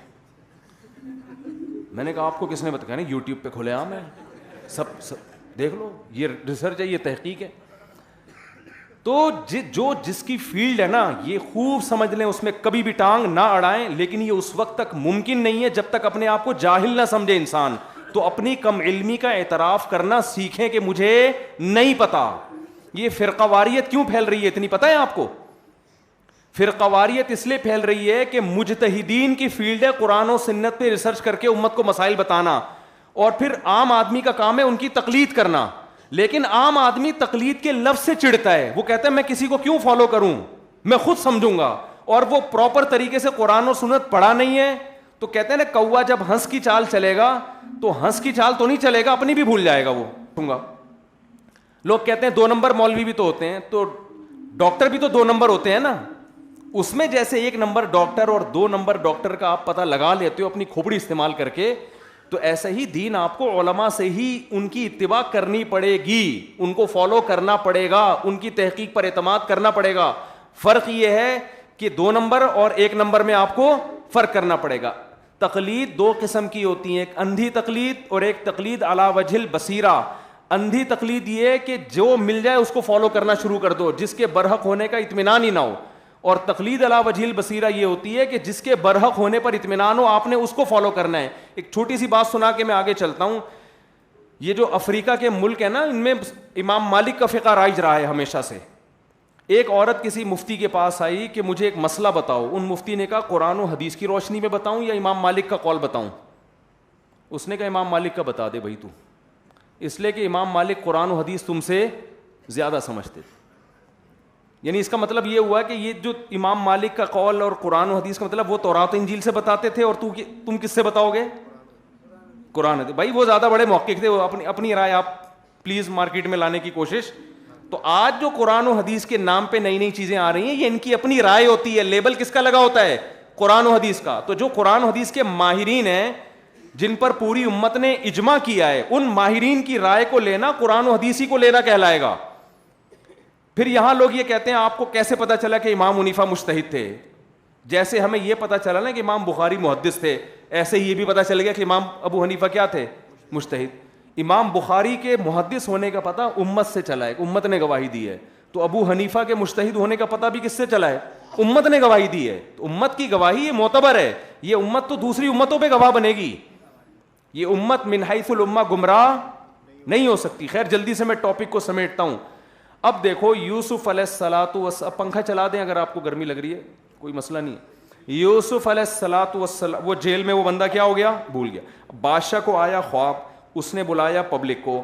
میں نے کہا آپ کو کس نے بتایا؟ نہیں یوٹیوب پہ کھلے عام ہے, سب دیکھ لو, یہ ریسرچ ہے, یہ تحقیق ہے. تو جو جس کی فیلڈ ہے نا یہ خوب سمجھ لیں, اس میں کبھی بھی ٹانگ نہ اڑائیں. لیکن یہ اس وقت تک ممکن نہیں ہے جب تک اپنے آپ کو جاہل نہ سمجھے انسان. تو اپنی کم علمی کا اعتراف کرنا سیکھیں کہ مجھے نہیں پتا. یہ فرقہ واریت کیوں پھیل رہی ہے اتنی پتہ ہے آپ کو؟ فرقہ واریت اس لیے پھیل رہی ہے کہ مجتہدین کی فیلڈ ہے قرآن و سنت پہ ریسرچ کر کے امت کو مسائل بتانا, اور پھر عام آدمی کا کام ہے ان کی تقلید کرنا. لیکن عام آدمی تقلید کے لفظ سے چڑھتا ہے, وہ کہتا ہے میں کسی کو کیوں فالو کروں, میں خود سمجھوں گا. اور وہ پراپر طریقے سے قرآن و سنت پڑھا نہیں ہے. تو کہتے ہیں نا کوا جب ہنس کی چال چلے گا تو ہنس کی چال تو نہیں چلے گا, اپنی بھی بھول جائے گا وہ. لوگ کہتے ہیں 2 نمبر مولوی بھی تو ہوتے ہیں, تو ڈاکٹر بھی تو 2 نمبر ہوتے ہیں نا. اس میں جیسے 1 نمبر ڈاکٹر اور 2 نمبر ڈاکٹر کا آپ پتہ لگا لیتے ہو اپنی کھوپڑی استعمال کر کے, تو ایسا ہی دین آپ کو علماء سے ہی ان کی اتباع کرنی پڑے گی, ان کو فالو کرنا پڑے گا, ان کی تحقیق پر اعتماد کرنا پڑے گا. فرق یہ ہے کہ 2 نمبر اور 1 نمبر میں آپ کو فرق کرنا پڑے گا. تقلید 2 قسم کی ہوتی ہے, ایک اندھی تقلید اور ایک تقلید علی وجہ البصیرہ. اندھی تقلید یہ ہے کہ جو مل جائے اس کو فالو کرنا شروع کر دو, جس کے برحق ہونے کا اطمینان ہی نہ ہو. اور تقلید علی وجہ البصیرہ یہ ہوتی ہے کہ جس کے برحق ہونے پر اطمینان ہو, آپ نے اس کو فالو کرنا ہے. ایک چھوٹی سی بات سنا کے میں آگے چلتا ہوں. یہ جو افریقہ کے ملک ہے نا, ان میں امام مالک کا فقہ رائج رہا ہے ہمیشہ سے. ایک عورت کسی مفتی کے پاس آئی کہ مجھے ایک مسئلہ بتاؤ. ان مفتی نے کہا قرآن و حدیث کی روشنی میں بتاؤں یا امام مالک کا قول بتاؤں؟ اس نے کہا امام مالک کا بتا دے بھائی تو, اس لیے کہ امام مالک قرآن و حدیث تم سے زیادہ سمجھتے تھے. یعنی اس کا مطلب یہ ہوا کہ یہ جو امام مالک کا قول اور قرآن و حدیث کا مطلب وہ تورات و انجیل سے بتاتے تھے, اور تم کس سے بتاؤ گے؟ قرآن حدیث. بھائی وہ زیادہ بڑے محقق تھے, وہ اپنی رائے آپ پلیز مارکیٹ میں لانے کی کوشش. تو آج جو قرآن و حدیث کے نام پہ نئی چیزیں آ رہی ہیں, یہ ان کی اپنی رائے ہوتی ہے. لیبل کس کا لگا ہوتا ہے؟ قرآن و حدیث کا. تو جو قرآن و حدیث کے ماہرین ہیں جن پر پوری امت نے اجماع کیا ہے, ان ماہرین کی رائے کو لینا قرآن و حدیث ہی کو لینا کہلائے گا. پھر یہاں لوگ یہ کہتے ہیں آپ کو کیسے پتا چلا کہ امام حنیفہ مجتہد تھے؟ جیسے ہمیں یہ پتا چلا نا کہ امام بخاری محدث تھے, ایسے ہی یہ بھی پتا چل گیا کہ امام ابو حنیفہ کیا تھے؟ مجتہد. امام بخاری کے محدث ہونے کا پتہ امت سے چلا ہے, امت نے گواہی دی ہے. تو ابو حنیفہ کے مجتہد ہونے کا پتہ بھی کس سے چلا ہے؟ امت نے گواہی دی ہے, تو امت کی گواہی یہ معتبر ہے. یہ امت تو دوسری امتوں پہ گواہ بنے گی, یہ امت من حیث الامہ گمراہ نہیں ہو سکتی. خیر جلدی سے میں ٹاپک کو سمیٹتا ہوں. اب دیکھو یوسف علیہ الصلاۃ والسلام, پنکھا چلا دیں اگر آپ کو گرمی لگ رہی ہے, کوئی مسئلہ نہیں ہے. یوسف علیہ الصلاۃ والسلام, وہ جیل میں وہ بندہ کیا ہو گیا, بھول گیا. بادشاہ کو آیا خواب, اس نے بلایا پبلک کو,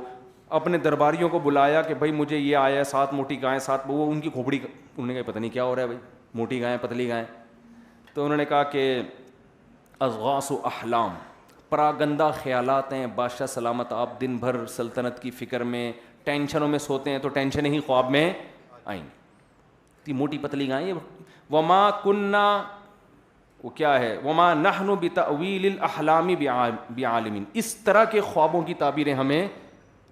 اپنے درباریوں کو بلایا کہ بھائی مجھے یہ آیا 7 موٹی گائیں 7, وہ ان کی کھوپڑی, انہوں نے کہا پتہ نہیں کیا ہو رہا ہے بھائی, موٹی گائیں پتلی گائیں. تو انہوں نے کہا کہ اضغاث احلام, پراگندہ خیالات ہیں بادشاہ سلامت, آپ دن بھر سلطنت کی فکر میں ٹینشنوں میں سوتے ہیں تو ٹینشنیں ہی خواب میں آئیں گی. موٹی پتلی گائیں. وما کننا, وہ کیا ہے, وما نحن بتأویل الاحلام بعالمین, اس طرح کے خوابوں کی تعبیریں ہمیں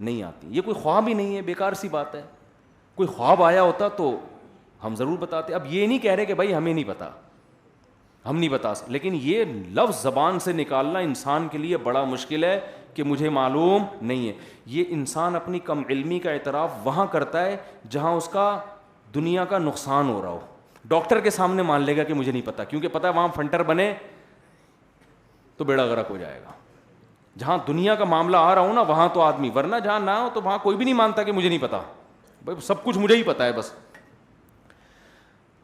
نہیں آتی. یہ کوئی خواب ہی نہیں ہے, بیکار سی بات ہے. کوئی خواب آیا ہوتا تو ہم ضرور بتاتے. اب یہ نہیں کہہ رہے کہ بھائی ہمیں نہیں پتا, ہم نہیں بتا سکتے, لیکن یہ لفظ زبان سے نکالنا انسان کے لیے بڑا مشکل ہے کہ مجھے معلوم نہیں ہے. یہ انسان اپنی کم علمی کا اعتراف وہاں کرتا ہے جہاں اس کا دنیا کا نقصان ہو رہا ہو. ڈاکٹر کے سامنے مان لے گا کہ مجھے نہیں پتا, کیونکہ پتا ہے وہاں فنٹر بنے تو بیڑا غرق ہو جائے گا. جہاں دنیا کا معاملہ آ رہا ہو نا وہاں تو آدمی, ورنہ جہاں نہ ہو تو وہاں کوئی بھی نہیں مانتا کہ مجھے نہیں پتا, بھائی سب کچھ مجھے ہی پتا ہے بس.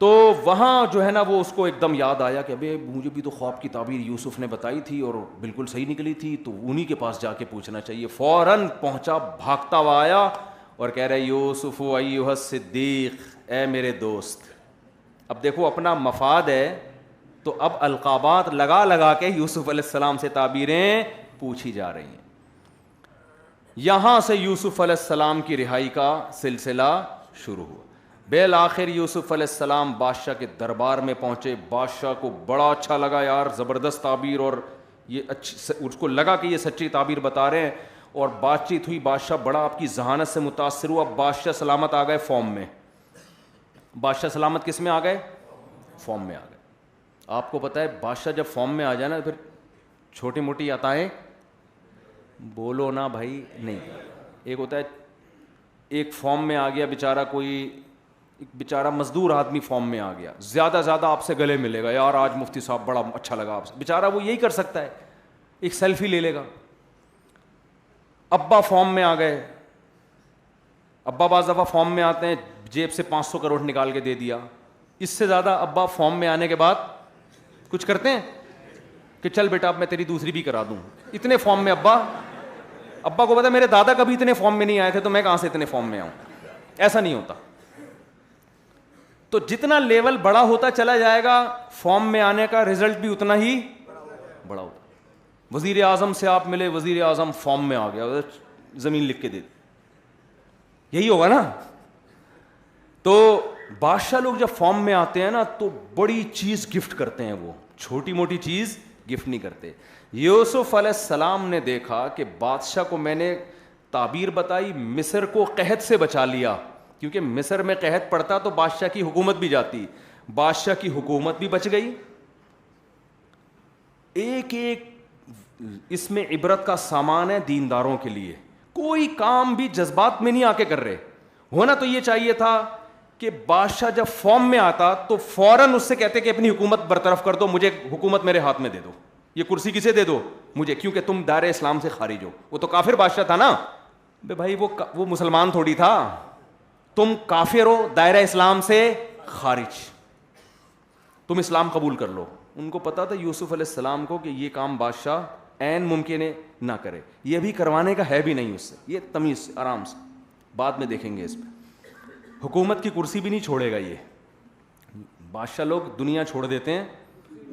تو وہاں جو ہے نا وہ اس کو ایک دم یاد آیا کہ ابے مجھے بھی تو خواب کی تعبیر یوسف نے بتائی تھی اور بالکل صحیح نکلی تھی, تو انہی کے پاس جا کے پوچھنا چاہیے. فوراً پہنچا, بھاگتا ہوا آیا اور کہہ رہے یوسف ایھا الصدیق, اے میرے دوست. اب دیکھو اپنا مفاد ہے تو اب القابات لگا لگا کے یوسف علیہ السلام سے تعبیریں پوچھی جا رہی ہیں. یہاں سے یوسف علیہ السلام کی رہائی کا سلسلہ شروع ہوا. بالآخر یوسف علیہ السلام بادشاہ کے دربار میں پہنچے. بادشاہ کو بڑا اچھا لگا, یار زبردست تعبیر, اور یہ اس کو لگا کہ یہ سچی تعبیر بتا رہے ہیں, اور بات چیت ہوئی. بادشاہ بڑا آپ کی ذہانت سے متاثر ہوا. بادشاہ سلامت آ گئے فارم میں. بادشاہ سلامت کس میں آ گئے, فارم میں آ گئے. آپ کو پتہ ہے بادشاہ جب فارم میں آ جائے نا پھر چھوٹی موٹی عطائیں بولو نا بھائی نہیں. ایک ہوتا ہے ایک فارم میں آ گیا بیچارہ, کوئی بیچارہ مزدور آدمی فارم میں آ گیا, زیادہ زیادہ آپ سے گلے ملے گا, یار آج مفتی صاحب بڑا اچھا لگا آپ سے, بیچارہ وہ یہی کر سکتا ہے, ایک سیلفی لے لے گا. ابا فارم میں آ گئے. ابا بعض دفعہ فارم میں آتے ہیں, جیب سے 500 کروڑ نکال کے دے دیا. اس سے زیادہ ابا فارم میں آنے کے بعد کچھ کرتے ہیں کہ چل بیٹا اب میں تیری دوسری بھی کرا دوں. اتنے فارم میں ابا کو پتا میرے دادا کبھی اتنے فارم میں نہیں آئے تھے تو میں کہاں سے اتنے فارم میں آؤں. ایسا نہیں ہوتا. تو جتنا لیول بڑا ہوتا چلا جائے گا فارم میں آنے کا رزلٹ بھی اتنا ہی بڑا ہوتا. وزیر اعظم سے آپ ملے, وزیر اعظم فارم میں آ گیا, زمین لکھ کے دے دی, یہی ہوگا نا. تو بادشاہ لوگ جب فارم میں آتے ہیں نا تو بڑی چیز گفٹ کرتے ہیں, وہ چھوٹی موٹی چیز گفٹ نہیں کرتے. یوسف علیہ السلام نے دیکھا کہ بادشاہ کو میں نے تعبیر بتائی, مصر کو قحط سے بچا لیا, کیونکہ مصر میں قحط پڑتا تو بادشاہ کی حکومت بھی جاتی. بادشاہ کی حکومت بھی بچ گئی. ایک ایک اس میں عبرت کا سامان ہے دینداروں کے لیے. کوئی کام بھی جذبات میں نہیں آ کے کر رہے. ہونا تو یہ چاہیے تھا کہ بادشاہ جب فارم میں آتا تو فوراً اس سے کہتے کہ اپنی حکومت برطرف کر دو, مجھے حکومت میرے ہاتھ میں دے دو, یہ کرسی کسے دے دو, مجھے, کیونکہ تم دائرہ اسلام سے خارج ہو. وہ تو کافر بادشاہ تھا نا بھائی, وہ مسلمان تھوڑی تھا. تم کافر ہو, دائرہ اسلام سے خارج, تم اسلام قبول کر لو. ان کو پتا تھا یوسف علیہ السلام کو کہ یہ کام بادشاہ عین ممکن ہے نہ کرے, یہ بھی کروانے کا ہے بھی نہیں اس سے, یہ تمیز سے آرام سے بعد میں دیکھیں گے. اس پہ حکومت کی کرسی بھی نہیں چھوڑے گا یہ. بادشاہ لوگ دنیا چھوڑ دیتے ہیں,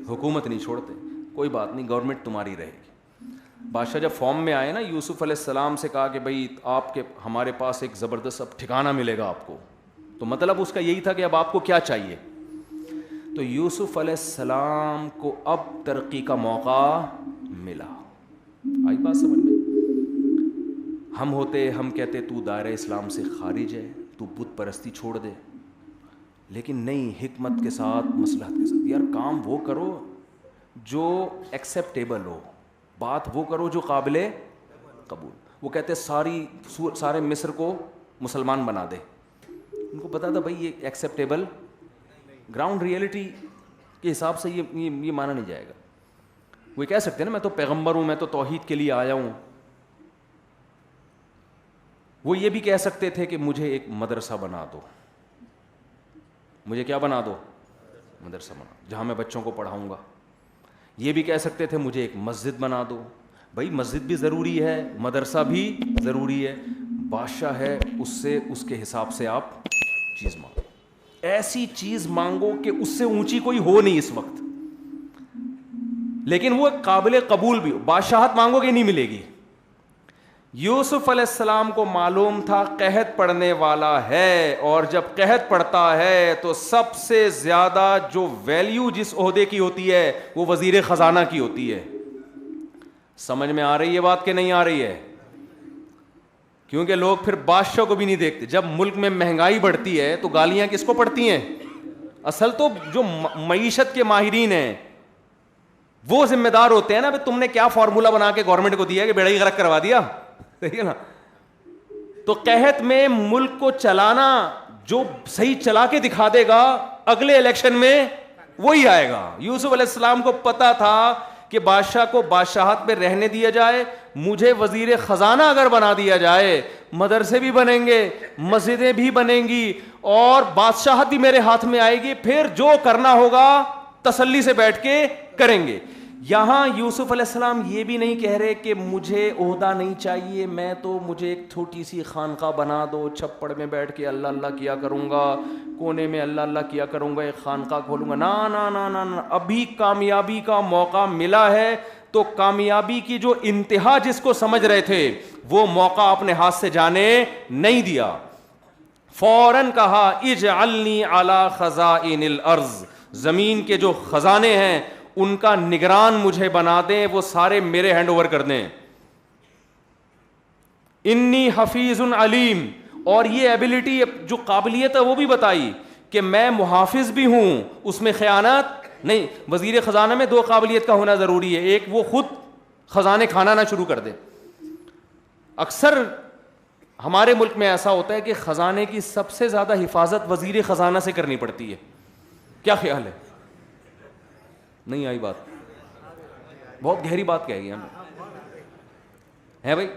حکومت نہیں چھوڑتے. کوئی بات نہیں, گورنمنٹ تمہاری رہے گی. بادشاہ جب فارم میں آئے نا, یوسف علیہ السلام سے کہا کہ بھائی آپ کے ہمارے پاس ایک زبردست اب ٹھکانہ ملے گا آپ کو. تو مطلب اس کا یہی تھا کہ اب آپ کو کیا چاہیے. تو یوسف علیہ السلام کو اب ترقی کا موقع ملا. آئی بات سمجھ میں؟ ہم ہوتے, ہم کہتے تو دائرہ اسلام سے خارج ہے, تو بت پرستی چھوڑ دے. لیکن نہیں, حکمت کے ساتھ, مصلحت کے ساتھ, یار کام وہ کرو جو ایکسیپٹیبل ہو, بات وہ کرو جو قابل قبول. وہ کہتے سارے مصر کو مسلمان بنا دے. ان کو پتا تھا بھائی یہ ایکسیپٹیبل گراؤنڈ ریئلٹی کے حساب سے یہ مانا نہیں جائے گا. وہ کہہ سکتے ہیں نا میں تو پیغمبر ہوں, میں تو توحید کے لیے آیا ہوں. وہ یہ بھی کہہ سکتے تھے کہ مجھے ایک مدرسہ بنا دو, مجھے کیا بنا دو, مدرسہ بنا, جہاں میں بچوں کو پڑھاؤں گا. یہ بھی کہہ سکتے تھے مجھے ایک مسجد بنا دو. بھائی مسجد بھی ضروری ہے, مدرسہ بھی ضروری ہے. بادشاہ ہے, اس سے اس کے حساب سے آپ چیز مانگو, ایسی چیز مانگو کہ اس سے اونچی کوئی ہو نہیں اس وقت, لیکن وہ قابل قبول بھی ہو. بادشاہت مانگو گے نہیں ملے گی. یوسف علیہ السلام کو معلوم تھا قحط پڑنے والا ہے, اور جب قحط پڑتا ہے تو سب سے زیادہ جو ویلیو جس عہدے کی ہوتی ہے وہ وزیر خزانہ کی ہوتی ہے. سمجھ میں آ رہی ہے بات کہ نہیں آ رہی ہے؟ کیونکہ لوگ پھر بادشاہ کو بھی نہیں دیکھتے. جب ملک میں مہنگائی بڑھتی ہے تو گالیاں کس کو پڑتی ہیں؟ اصل تو جو معیشت کے ماہرین ہیں وہ ذمہ دار ہوتے ہیں نا. تم نے کیا فارمولا بنا کے گورنمنٹ کو دیا کہ بیڑا ہی غرق کروا دیا, صحیح ہے نا. تو قحط میں ملک کو چلانا جو صحیح چلا کے دکھا دے گا اگلے الیکشن میں وہی آئے گا. یوسف علیہ السلام کو پتا تھا کہ بادشاہ کو بادشاہت پہ رہنے دیا جائے, مجھے وزیر خزانہ اگر بنا دیا جائے, مدرسے بھی بنیں گے, مسجدیں بھی بنیں گی, اور بادشاہت بھی میرے ہاتھ میں آئے گی, پھر جو کرنا ہوگا تسلی سے بیٹھ کے کریں گے. یہاں یوسف علیہ السلام یہ بھی نہیں کہہ رہے کہ مجھے عہدہ نہیں چاہیے, میں تو مجھے ایک چھوٹی سی خانقاہ بنا دو, چھپڑ میں بیٹھ کے اللہ اللہ کیا کروں گا, کونے میں اللہ اللہ کیا کروں گا, ایک خانقاہ کھولوں گا. نا نا نا نا نا, ابھی کامیابی کا موقع ملا ہے تو کامیابی کی جو انتہا جس کو سمجھ رہے تھے وہ موقع اپنے ہاتھ سے جانے نہیں دیا. فوراً کہا اجعلنی علی خزائن الارض, زمین کے جو خزانے ہیں ان کا نگران مجھے بنا دیں, وہ سارے میرے ہینڈ اوور کر دیں. انی حفیظ علیم, اور یہ ایبلٹی جو قابلیت ہے وہ بھی بتائی کہ میں محافظ بھی ہوں, اس میں خیانت نہیں. وزیر خزانہ میں دو قابلیت کا ہونا ضروری ہے, ایک وہ خود خزانے کھانا نہ شروع کر دے. اکثر ہمارے ملک میں ایسا ہوتا ہے کہ خزانے کی سب سے زیادہ حفاظت وزیر خزانہ سے کرنی پڑتی ہے. کیا خیال ہے؟ نہیں آئی بات؟ بہت گہری بات کہی ہم ہے بھائی.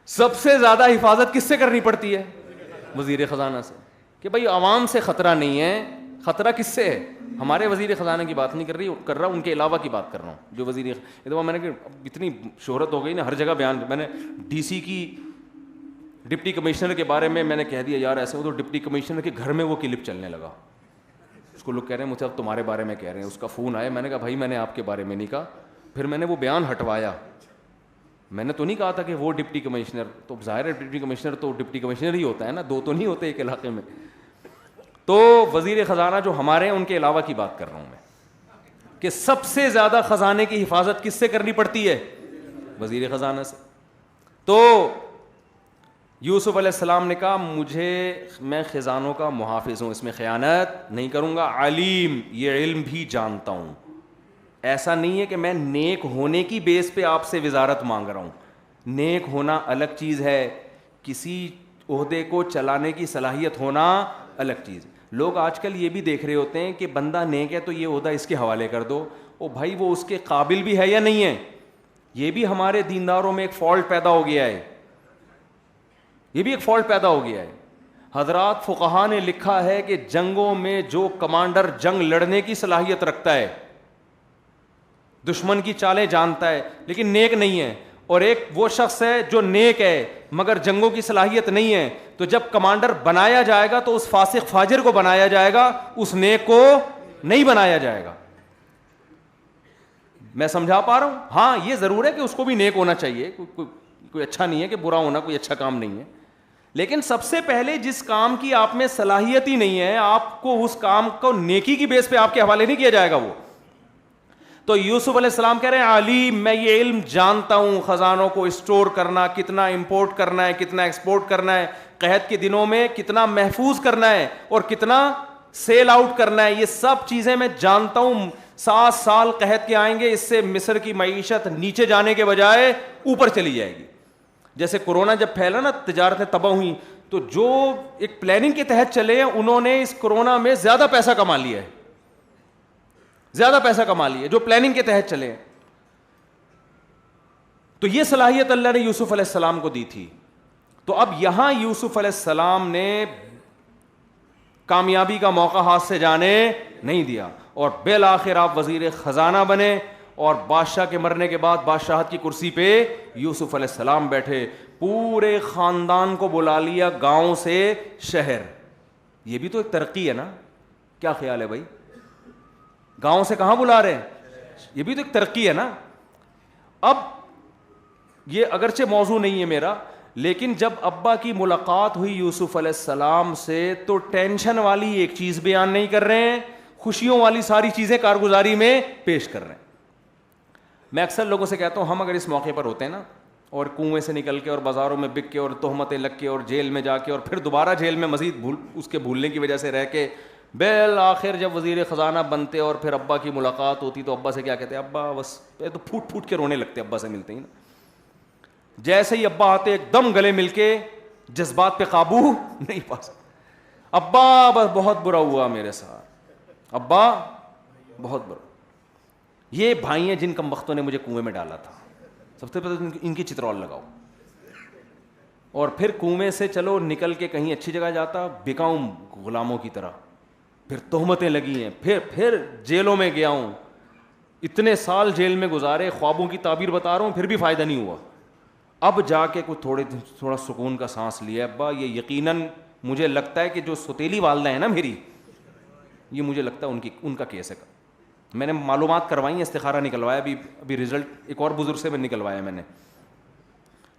سب سے زیادہ حفاظت کس سے کرنی پڑتی ہے؟ وزیر خزانہ سے. کہ بھائی عوام سے خطرہ نہیں ہے, خطرہ کس سے ہے؟ ہمارے وزیر خزانہ کی بات نہیں کر رہا, ان کے علاوہ کی بات کر رہا ہوں. جو وزیر میں نے اتنی شہرت ہو گئی نا, ہر جگہ بیان, میں نے ڈی سی کی ڈپٹی کمشنر کے بارے میں نے کہہ دیا یار ایسے, وہ تو ڈپٹی کمشنر کے گھر میں وہ کلپ چلنے لگا. اس کو لوگ کہہ رہے ہیں مجھے اب تمہارے بارے میں کہہ رہے ہیں. اس کا فون آیا, میں نے کہا بھائی میں نے آپ کے بارے میں نہیں کہا. پھر میں نے وہ بیان ہٹوایا. میں نے تو نہیں کہا تھا کہ وہ ڈپٹی کمشنر, تو ظاہر ہے ڈپٹی کمشنر تو ڈپٹی کمشنر ہی ہوتا ہے نا, دو تو نہیں ہوتے ایک علاقے میں. تو وزیر خزانہ جو ہمارے ہیں ان کے علاوہ کی بات کر رہا ہوں میں, کہ سب سے زیادہ خزانے کی حفاظت کس سے کرنی پڑتی ہے؟ وزیر خزانہ سے. تو یوسف علیہ السلام نے کہا میں خزانوں کا محافظ ہوں, اس میں خیانت نہیں کروں گا. علیم, یہ علم بھی جانتا ہوں. ایسا نہیں ہے کہ میں نیک ہونے کی بیس پہ آپ سے وزارت مانگ رہا ہوں. نیک ہونا الگ چیز ہے, کسی عہدے کو چلانے کی صلاحیت ہونا الگ چیز. لوگ آج کل یہ بھی دیکھ رہے ہوتے ہیں کہ بندہ نیک ہے تو یہ عہدہ اس کے حوالے کر دو. او بھائی وہ اس کے قابل بھی ہے یا نہیں ہے؟ یہ بھی ہمارے دینداروں میں ایک فالٹ پیدا ہو گیا ہے, یہ بھی ایک فالٹ پیدا ہو گیا ہے. حضرات فقہا نے لکھا ہے کہ جنگوں میں جو کمانڈر جنگ لڑنے کی صلاحیت رکھتا ہے, دشمن کی چالیں جانتا ہے لیکن نیک نہیں ہے, اور ایک وہ شخص ہے جو نیک ہے مگر جنگوں کی صلاحیت نہیں ہے, تو جب کمانڈر بنایا جائے گا تو اس فاسق فاجر کو بنایا جائے گا, اس نیک کو نہیں بنایا جائے گا. میں سمجھا پا رہا ہوں؟ ہاں یہ ضرور ہے کہ اس کو بھی نیک ہونا چاہیے, کوئی اچھا نہیں ہے کہ برا ہونا کوئی اچھا کام نہیں ہے, لیکن سب سے پہلے جس کام کی آپ میں صلاحیت ہی نہیں ہے, آپ کو اس کام کو نیکی کی بیس پہ آپ کے حوالے نہیں کیا جائے گا وہ. تو یوسف علیہ السلام کہہ رہے ہیں علیم, میں یہ علم جانتا ہوں خزانوں کو اسٹور کرنا, کتنا امپورٹ کرنا ہے, کتنا ایکسپورٹ کرنا ہے, قحط کے دنوں میں کتنا محفوظ کرنا ہے اور کتنا سیل آؤٹ کرنا ہے, یہ سب چیزیں میں جانتا ہوں. 7 سال قحط کے آئیں گے, اس سے مصر کی معیشت نیچے جانے کے بجائے اوپر چلی جائے گی. جیسے کورونا جب پھیلا نا, تجارتیں تباہ ہوئیں, تو جو ایک پلاننگ کے تحت چلے ہیں انہوں نے اس کورونا میں زیادہ پیسہ کما لیا ہے, زیادہ پیسہ کما لیا جو پلاننگ کے تحت چلے ہیں. تو یہ صلاحیت اللہ نے یوسف علیہ السلام کو دی تھی. تو اب یہاں یوسف علیہ السلام نے کامیابی کا موقع ہاتھ سے جانے نہیں دیا, اور بالآخر آپ وزیر خزانہ بنے, اور بادشاہ کے مرنے کے بعد بادشاہت کی کرسی پہ یوسف علیہ السلام بیٹھے, پورے خاندان کو بلا لیا گاؤں سے شہر. یہ بھی تو ایک ترقی ہے نا, کیا خیال ہے بھائی؟ گاؤں سے کہاں بلا رہے ہیں, یہ بھی تو ایک ترقی ہے نا. اب یہ اگرچہ موضوع نہیں ہے میرا, لیکن جب ابا کی ملاقات ہوئی یوسف علیہ السلام سے تو ٹینشن والی ایک چیز بیان نہیں کر رہے ہیں, خوشیوں والی ساری چیزیں کارگزاری میں پیش کر رہے ہیں. میں اکثر لوگوں سے کہتا ہوں, ہم اگر اس موقع پر ہوتے ہیں نا, اور کنویں سے نکل کے اور بازاروں میں بک کے اور تہمتیں لگ کے اور جیل میں جا کے اور پھر دوبارہ جیل میں مزید اس کے بھولنے کی وجہ سے رہ کے بالآخر جب وزیر خزانہ بنتے اور پھر ابا کی ملاقات ہوتی تو ابا سے کیا کہتے ہیں, ابا بس تو پھوٹ پھوٹ کے رونے لگتے ابا سے ملتے ہی نا. جیسے ہی ابا آتے ایک دم گلے مل کے, جذبات پہ قابو نہیں پا سکتے. ابا بس بہت برا ہوا میرے ساتھ, ابا بہت برا. یہ بھائی ہیں جن کم وقتوں نے مجھے کنویں میں ڈالا تھا. سب سے پہلے ان کی چترول لگاؤ, اور پھر کنویں سے چلو نکل کے کہیں اچھی جگہ جاتا, بکاؤں غلاموں کی طرح, پھر تہمتیں لگی ہیں, پھر جیلوں میں گیا ہوں, اتنے سال جیل میں گزارے, خوابوں کی تعبیر بتا رہا ہوں پھر بھی فائدہ نہیں ہوا. اب جا کے کوئی تھوڑا سکون کا سانس لیا. ابا یہ یقیناً مجھے لگتا ہے کہ جو سوتیلی والدہ ہے نا میری, یہ مجھے لگتا ہے ان کا کیس ہے. میں نے معلومات کروائی ہیں, استخارہ نکلوایا, ابھی رزلٹ ایک اور بزرگ سے میں نکلوایا میں نے.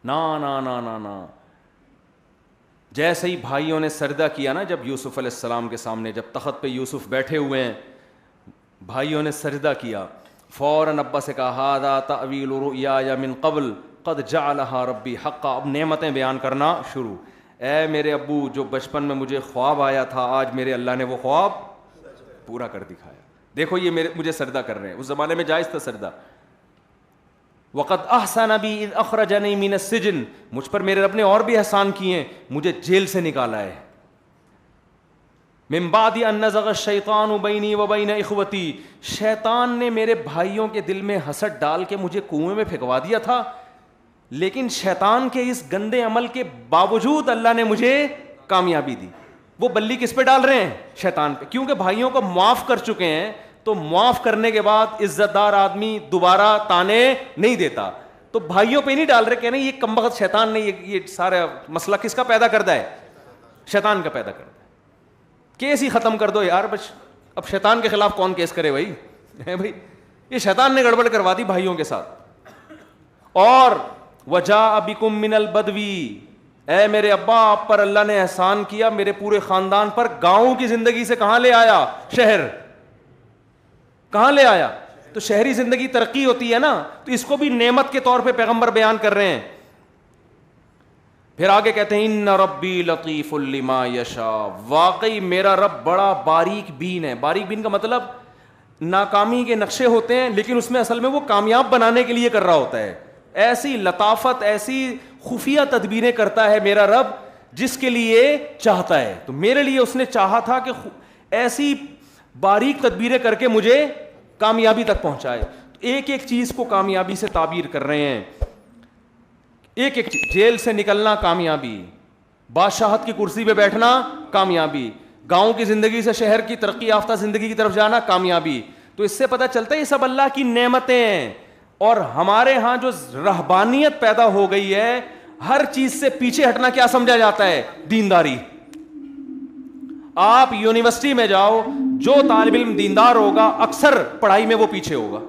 نا نا نا نا نا جیسے ہی بھائیوں نے سجدہ کیا نا جب یوسف علیہ السلام کے سامنے, جب تخت پہ یوسف بیٹھے ہوئے ہیں, بھائیوں نے سجدہ کیا, فوراً ابا سے کہا ھذا تأویل رؤیایا من قبل قد جعلها ربی حقا. اب نعمتیں بیان کرنا شروع. اے میرے ابو, جو بچپن میں مجھے خواب آیا تھا آج میرے اللہ نے وہ خواب پورا کر دکھایا. دیکھو یہ مجھے سجدہ کر رہے ہیں. اس زمانے میں جائز تھا سجدہ. وقد احسن بی اذ اخرجنی من السجن, مجھ پر میرے رب نے اور بھی احسان کیے ہیں, مجھے جیل سے نکالا ہے. من بعد ان نزغ الشیطان بینی وبین اخوتی, شیطان نے میرے بھائیوں کے دل میں حسد ڈال کے مجھے کنویں میں پھینکوا دیا تھا, لیکن شیطان کے اس گندے عمل کے باوجود اللہ نے مجھے کامیابی دی. وہ بلی کس پہ ڈال رہے ہیں؟ شیطان پہ, کیونکہ بھائیوں کو معاف کر چکے ہیں. تو معاف کرنے کے بعد عزت دار آدمی دوبارہ تانے نہیں دیتا, تو بھائیوں پہ نہیں ڈال رہے کہ نہیں یہ کمبخت شیطان نے یہ سارا مسئلہ کس کا پیدا کرتا ہے؟ شیطان کا پیدا کرتا ہے. کیس ہی ختم کر دو یار, بس اب شیطان کے خلاف کون کیس کرے بھائی؟ بھائی یہ شیطان نے گڑبڑ کروا دی بھائیوں کے ساتھ. اور وجاء بکم من البدوی, اے میرے ابا آپ پر اللہ نے احسان کیا, میرے پورے خاندان پر. گاؤں کی زندگی سے کہاں لے آیا؟ شہر. کہاں لے آیا؟ تو شہری زندگی ترقی ہوتی ہے نا, تو اس کو بھی نعمت کے طور پہ پیغمبر بیان کر رہے ہیں. پھر آگے کہتے ہیں ان ربی لطیف لما یشاء, واقعی میرا رب بڑا باریک بین ہے. باریک بین کا مطلب ناکامی کے نقشے ہوتے ہیں لیکن اس میں اصل میں وہ کامیاب بنانے کے لیے کر رہا ہوتا ہے. ایسی لطافت, ایسی خفیہ تدبیریں کرتا ہے میرا رب جس کے لیے چاہتا ہے. تو میرے لیے اس نے چاہا تھا کہ ایسی باریک تدبیریں کر کے مجھے کامیابی تک پہنچائے. ایک ایک چیز کو کامیابی سے تعبیر کر رہے ہیں. ایک ایک چیز, جیل سے نکلنا کامیابی, بادشاہت کی کرسی پہ بیٹھنا کامیابی, گاؤں کی زندگی سے شہر کی ترقی یافتہ زندگی کی طرف جانا کامیابی. تو اس سے پتہ چلتا ہے یہ سب اللہ کی نعمتیں ہیں. اور ہمارے ہاں جو رہبانیت پیدا ہو گئی ہے, ہر چیز سے پیچھے ہٹنا کیا سمجھا جاتا ہے؟ دینداری. آپ یونیورسٹی میں جاؤ, جو طالب علم دیندار ہوگا اکثر پڑھائی میں وہ پیچھے ہوگا.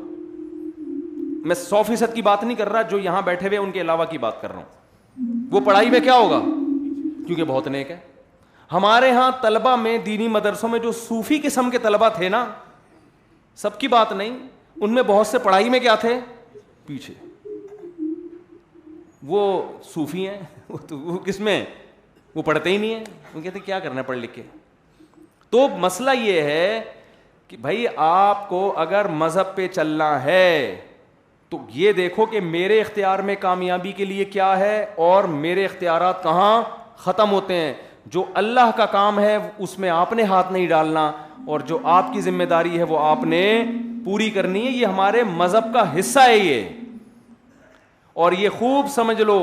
میں 100% کی بات نہیں کر رہا, جو یہاں بیٹھے ہوئے ان کے علاوہ کی بات کر رہا ہوں. وہ پڑھائی میں کیا ہوگا؟ کیونکہ بہت نیک ہے. ہمارے ہاں طلبہ میں دینی مدرسوں میں جو صوفی قسم کے طلبہ تھے نا, سب کی بات نہیں, ان میں بہت سے پڑھائی میں کیا تھے؟ پیچھے. وہ صوفی ہیں, وہ کس میں؟ وہ پڑھتے ہی نہیں ہیں. وہ کہتے کیا کرنا ہے پڑھ لکھ کے. تو مسئلہ یہ ہے کہ بھائی آپ کو اگر مذہب پہ چلنا ہے تو یہ دیکھو کہ میرے اختیار میں کامیابی کے لیے کیا ہے اور میرے اختیارات کہاں ختم ہوتے ہیں. جو اللہ کا کام ہے اس میں آپ نے ہاتھ نہیں ڈالنا, اور جو آپ کی ذمہ داری ہے وہ آپ نے پوری کرنی ہے. یہ ہمارے مذہب کا حصہ ہے یہ. اور یہ خوب سمجھ لو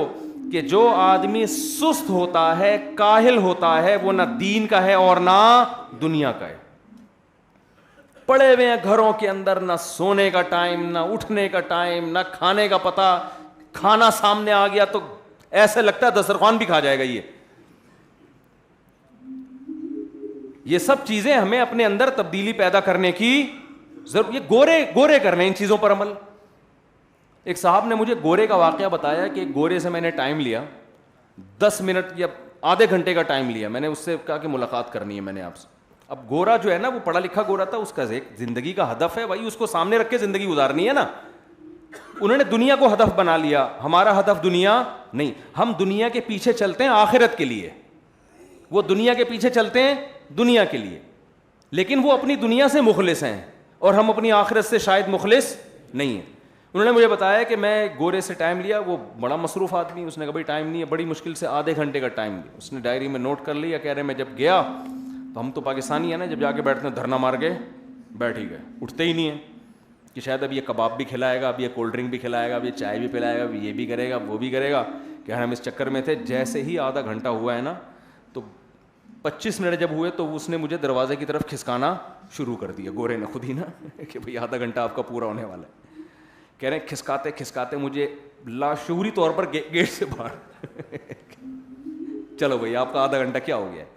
کہ جو آدمی سست ہوتا ہے, کاہل ہوتا ہے, وہ نہ دین کا ہے اور نہ دنیا کا ہے. پڑے ہوئے ہیں گھروں کے اندر, نہ سونے کا ٹائم, نہ اٹھنے کا ٹائم, نہ کھانے کا پتہ. کھانا سامنے آ گیا تو ایسے لگتا ہے دسترخوان بھی کھا جائے گا. یہ سب چیزیں ہمیں اپنے اندر تبدیلی پیدا کرنے کی ضرورت. یہ گورے کرنے ان چیزوں پر عمل. ایک صاحب نے مجھے گورے کا واقعہ بتایا کہ گورے سے میں نے ٹائم لیا, 10 منٹ یا آدھے گھنٹے کا ٹائم لیا. میں نے اس سے کہا کہ ملاقات کرنی ہے میں نے آپ سے. اب گورا جو ہے نا, وہ پڑھا لکھا گورا تھا, اس کا ایک زندگی کا ہدف ہے بھائی, اس کو سامنے رکھ کے زندگی گزارنی ہے نا. انہوں نے دنیا کو ہدف بنا لیا. ہمارا ہدف دنیا نہیں, ہم دنیا کے پیچھے چلتے ہیں آخرت کے لیے. وہ دنیا کے پیچھے چلتے ہیں دنیا کے لیے, لیکن وہ اپنی دنیا سے مخلص ہیں اور ہم اپنی آخرت سے شاید مخلص نہیں ہیں. انہوں نے مجھے بتایا کہ میں گورے سے ٹائم لیا, وہ بڑا مصروف آدمی, اس نے کہا بھائی ٹائم نہیں ہے, بڑی مشکل سے آدھے گھنٹے کا ٹائم لیا. اس نے ڈائری میں نوٹ کر لیا, کہہ رہے میں جب گیا تو ہم تو پاکستانی ہیں نا, جب جا کے بیٹھتے ہیں دھرنا مار کے بیٹھ ہی گئے, اٹھتے ہی نہیں ہیں کہ شاید اب یہ کباب بھی کھلائے گا, اب یہ کولڈ ڈرنک بھی کھلائے گا, اب یہ چائے بھی پلائے گا, اب یہ بھی کرے گا, وہ بھی کرے گا. کہ ہم اس چکر میں تھے. جیسے ہی آدھا گھنٹہ ہوا ہے نا, تو 25 منٹ جب ہوئے تو اس نے مجھے دروازے کی طرف کھسکانا شروع کر دیا, گورے نے خود ہی نا, کہ بھئی آدھا گھنٹہ آپ کا پورا ہونے والا ہے. کہہ رہے ہیں کھسکاتے کھسکاتے مجھے لاشعوری طور پر گیٹ سے باہر چلو بھئی آپ کا آدھا گھنٹہ کیا ہو گیا ہے,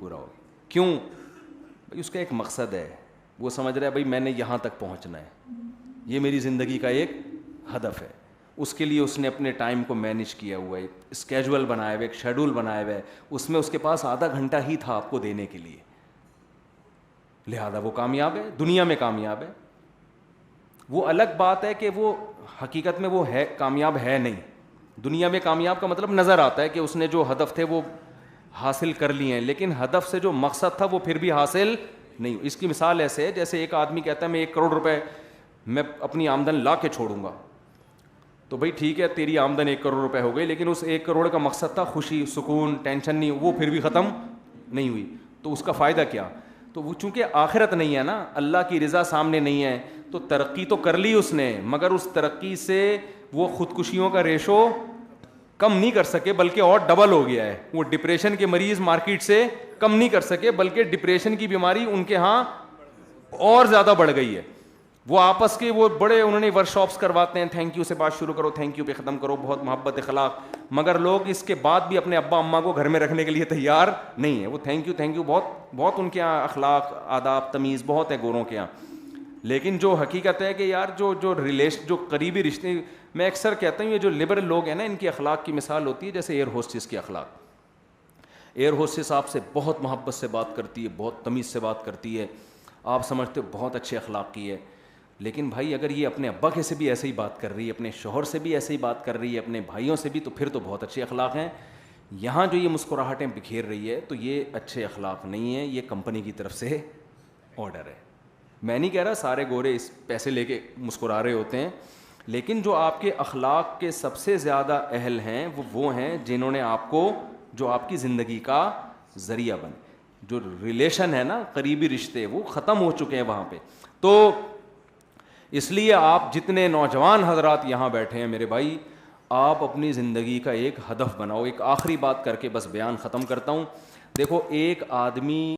پورا ہو گیا. کیوں بھئی, اس کا ایک مقصد ہے. وہ سمجھ رہا ہے بھئی میں نے یہاں تک پہنچنا ہے, یہ میری زندگی کا ایک ہدف ہے. اس کے لیے اس نے اپنے ٹائم کو مینیج کیا ہوا ہے, اسکیجول بنایا ہوا ہے, ایک شیڈول بنایا ہوا ہے. اس میں اس کے پاس آدھا گھنٹہ ہی تھا آپ کو دینے کے لیے, لہذا وہ کامیاب ہے, دنیا میں کامیاب ہے. وہ الگ بات ہے کہ وہ حقیقت میں وہ ہے کامیاب ہے نہیں. دنیا میں کامیاب کا مطلب نظر آتا ہے کہ اس نے جو ہدف تھے وہ حاصل کر لیے ہیں, لیکن ہدف سے جو مقصد تھا وہ پھر بھی حاصل نہیں. اس کی مثال ایسے ہے جیسے ایک آدمی کہتا ہے میں 1 کروڑ روپے میں اپنی آمدن لا کے چھوڑوں گا. تو بھائی ٹھیک ہے, تیری آمدن 1 کروڑ روپے ہو گئی, لیکن اس 1 کروڑ کا مقصد تھا خوشی, سکون, ٹینشن نہیں, وہ پھر بھی ختم نہیں ہوئی. تو اس کا فائدہ کیا؟ تو وہ چونکہ آخرت نہیں ہے نا, اللہ کی رضا سامنے نہیں ہے, تو ترقی تو کر لی اس نے, مگر اس ترقی سے وہ خودکشیوں کا ریشو کم نہیں کر سکے بلکہ اور ڈبل ہو گیا ہے. وہ ڈپریشن کے مریض مارکیٹ سے کم نہیں کر سکے بلکہ ڈپریشن کی بیماری ان کے ہاں اور زیادہ بڑھ گئی ہے. وہ آپس کے وہ بڑے انہوں نے ورک شاپس کرواتے ہیں, تھینک یو سے بات شروع کرو, تھینک یو پہ ختم کرو, بہت محبت اخلاق, مگر لوگ اس کے بعد بھی اپنے ابا اماں کو گھر میں رکھنے کے لیے تیار نہیں ہے. وہ تھینک یو بہت بہت ان کے یہاں اخلاق آداب تمیز بہت ہے گوروں کے یہاں, لیکن جو حقیقت ہے کہ یار جو قریبی رشتے, میں اکثر کہتا ہوں یہ جو لبرل لوگ ہیں نا, ان کی اخلاق کی مثال ہوتی ہے جیسے ایئر ہوسٹس کی اخلاق. ایئر ہوسٹس آپ سے بہت محبت سے بات کرتی ہے, بہت تمیز سے بات کرتی ہے, آپ سمجھتے ہو بہت اچھے اخلاق کی ہے, لیکن بھائی اگر یہ اپنے ابا کے سے بھی ایسے ہی بات کر رہی ہے, اپنے شوہر سے بھی ایسے ہی بات کر رہی ہے, اپنے بھائیوں سے بھی, تو پھر تو بہت اچھے اخلاق ہیں. یہاں جو یہ مسکراہٹیں بکھیر رہی ہے تو یہ اچھے اخلاق نہیں ہیں, یہ کمپنی کی طرف سے آرڈر ہے. میں نہیں کہہ رہا سارے گورے اس پیسے لے کے مسکرا رہے ہوتے ہیں, لیکن جو آپ کے اخلاق کے سب سے زیادہ اہل ہیں وہ ہیں جنہوں نے آپ کو, جو آپ کی زندگی کا ذریعہ بنے. جو ریلیشن ہے نا, قریبی رشتے, وہ ختم ہو چکے ہیں وہاں پہ. تو اس لیے آپ جتنے نوجوان حضرات یہاں بیٹھے ہیں میرے بھائی, آپ اپنی زندگی کا ایک ہدف بناؤ. ایک آخری بات کر کے بس بیان ختم کرتا ہوں. دیکھو ایک آدمی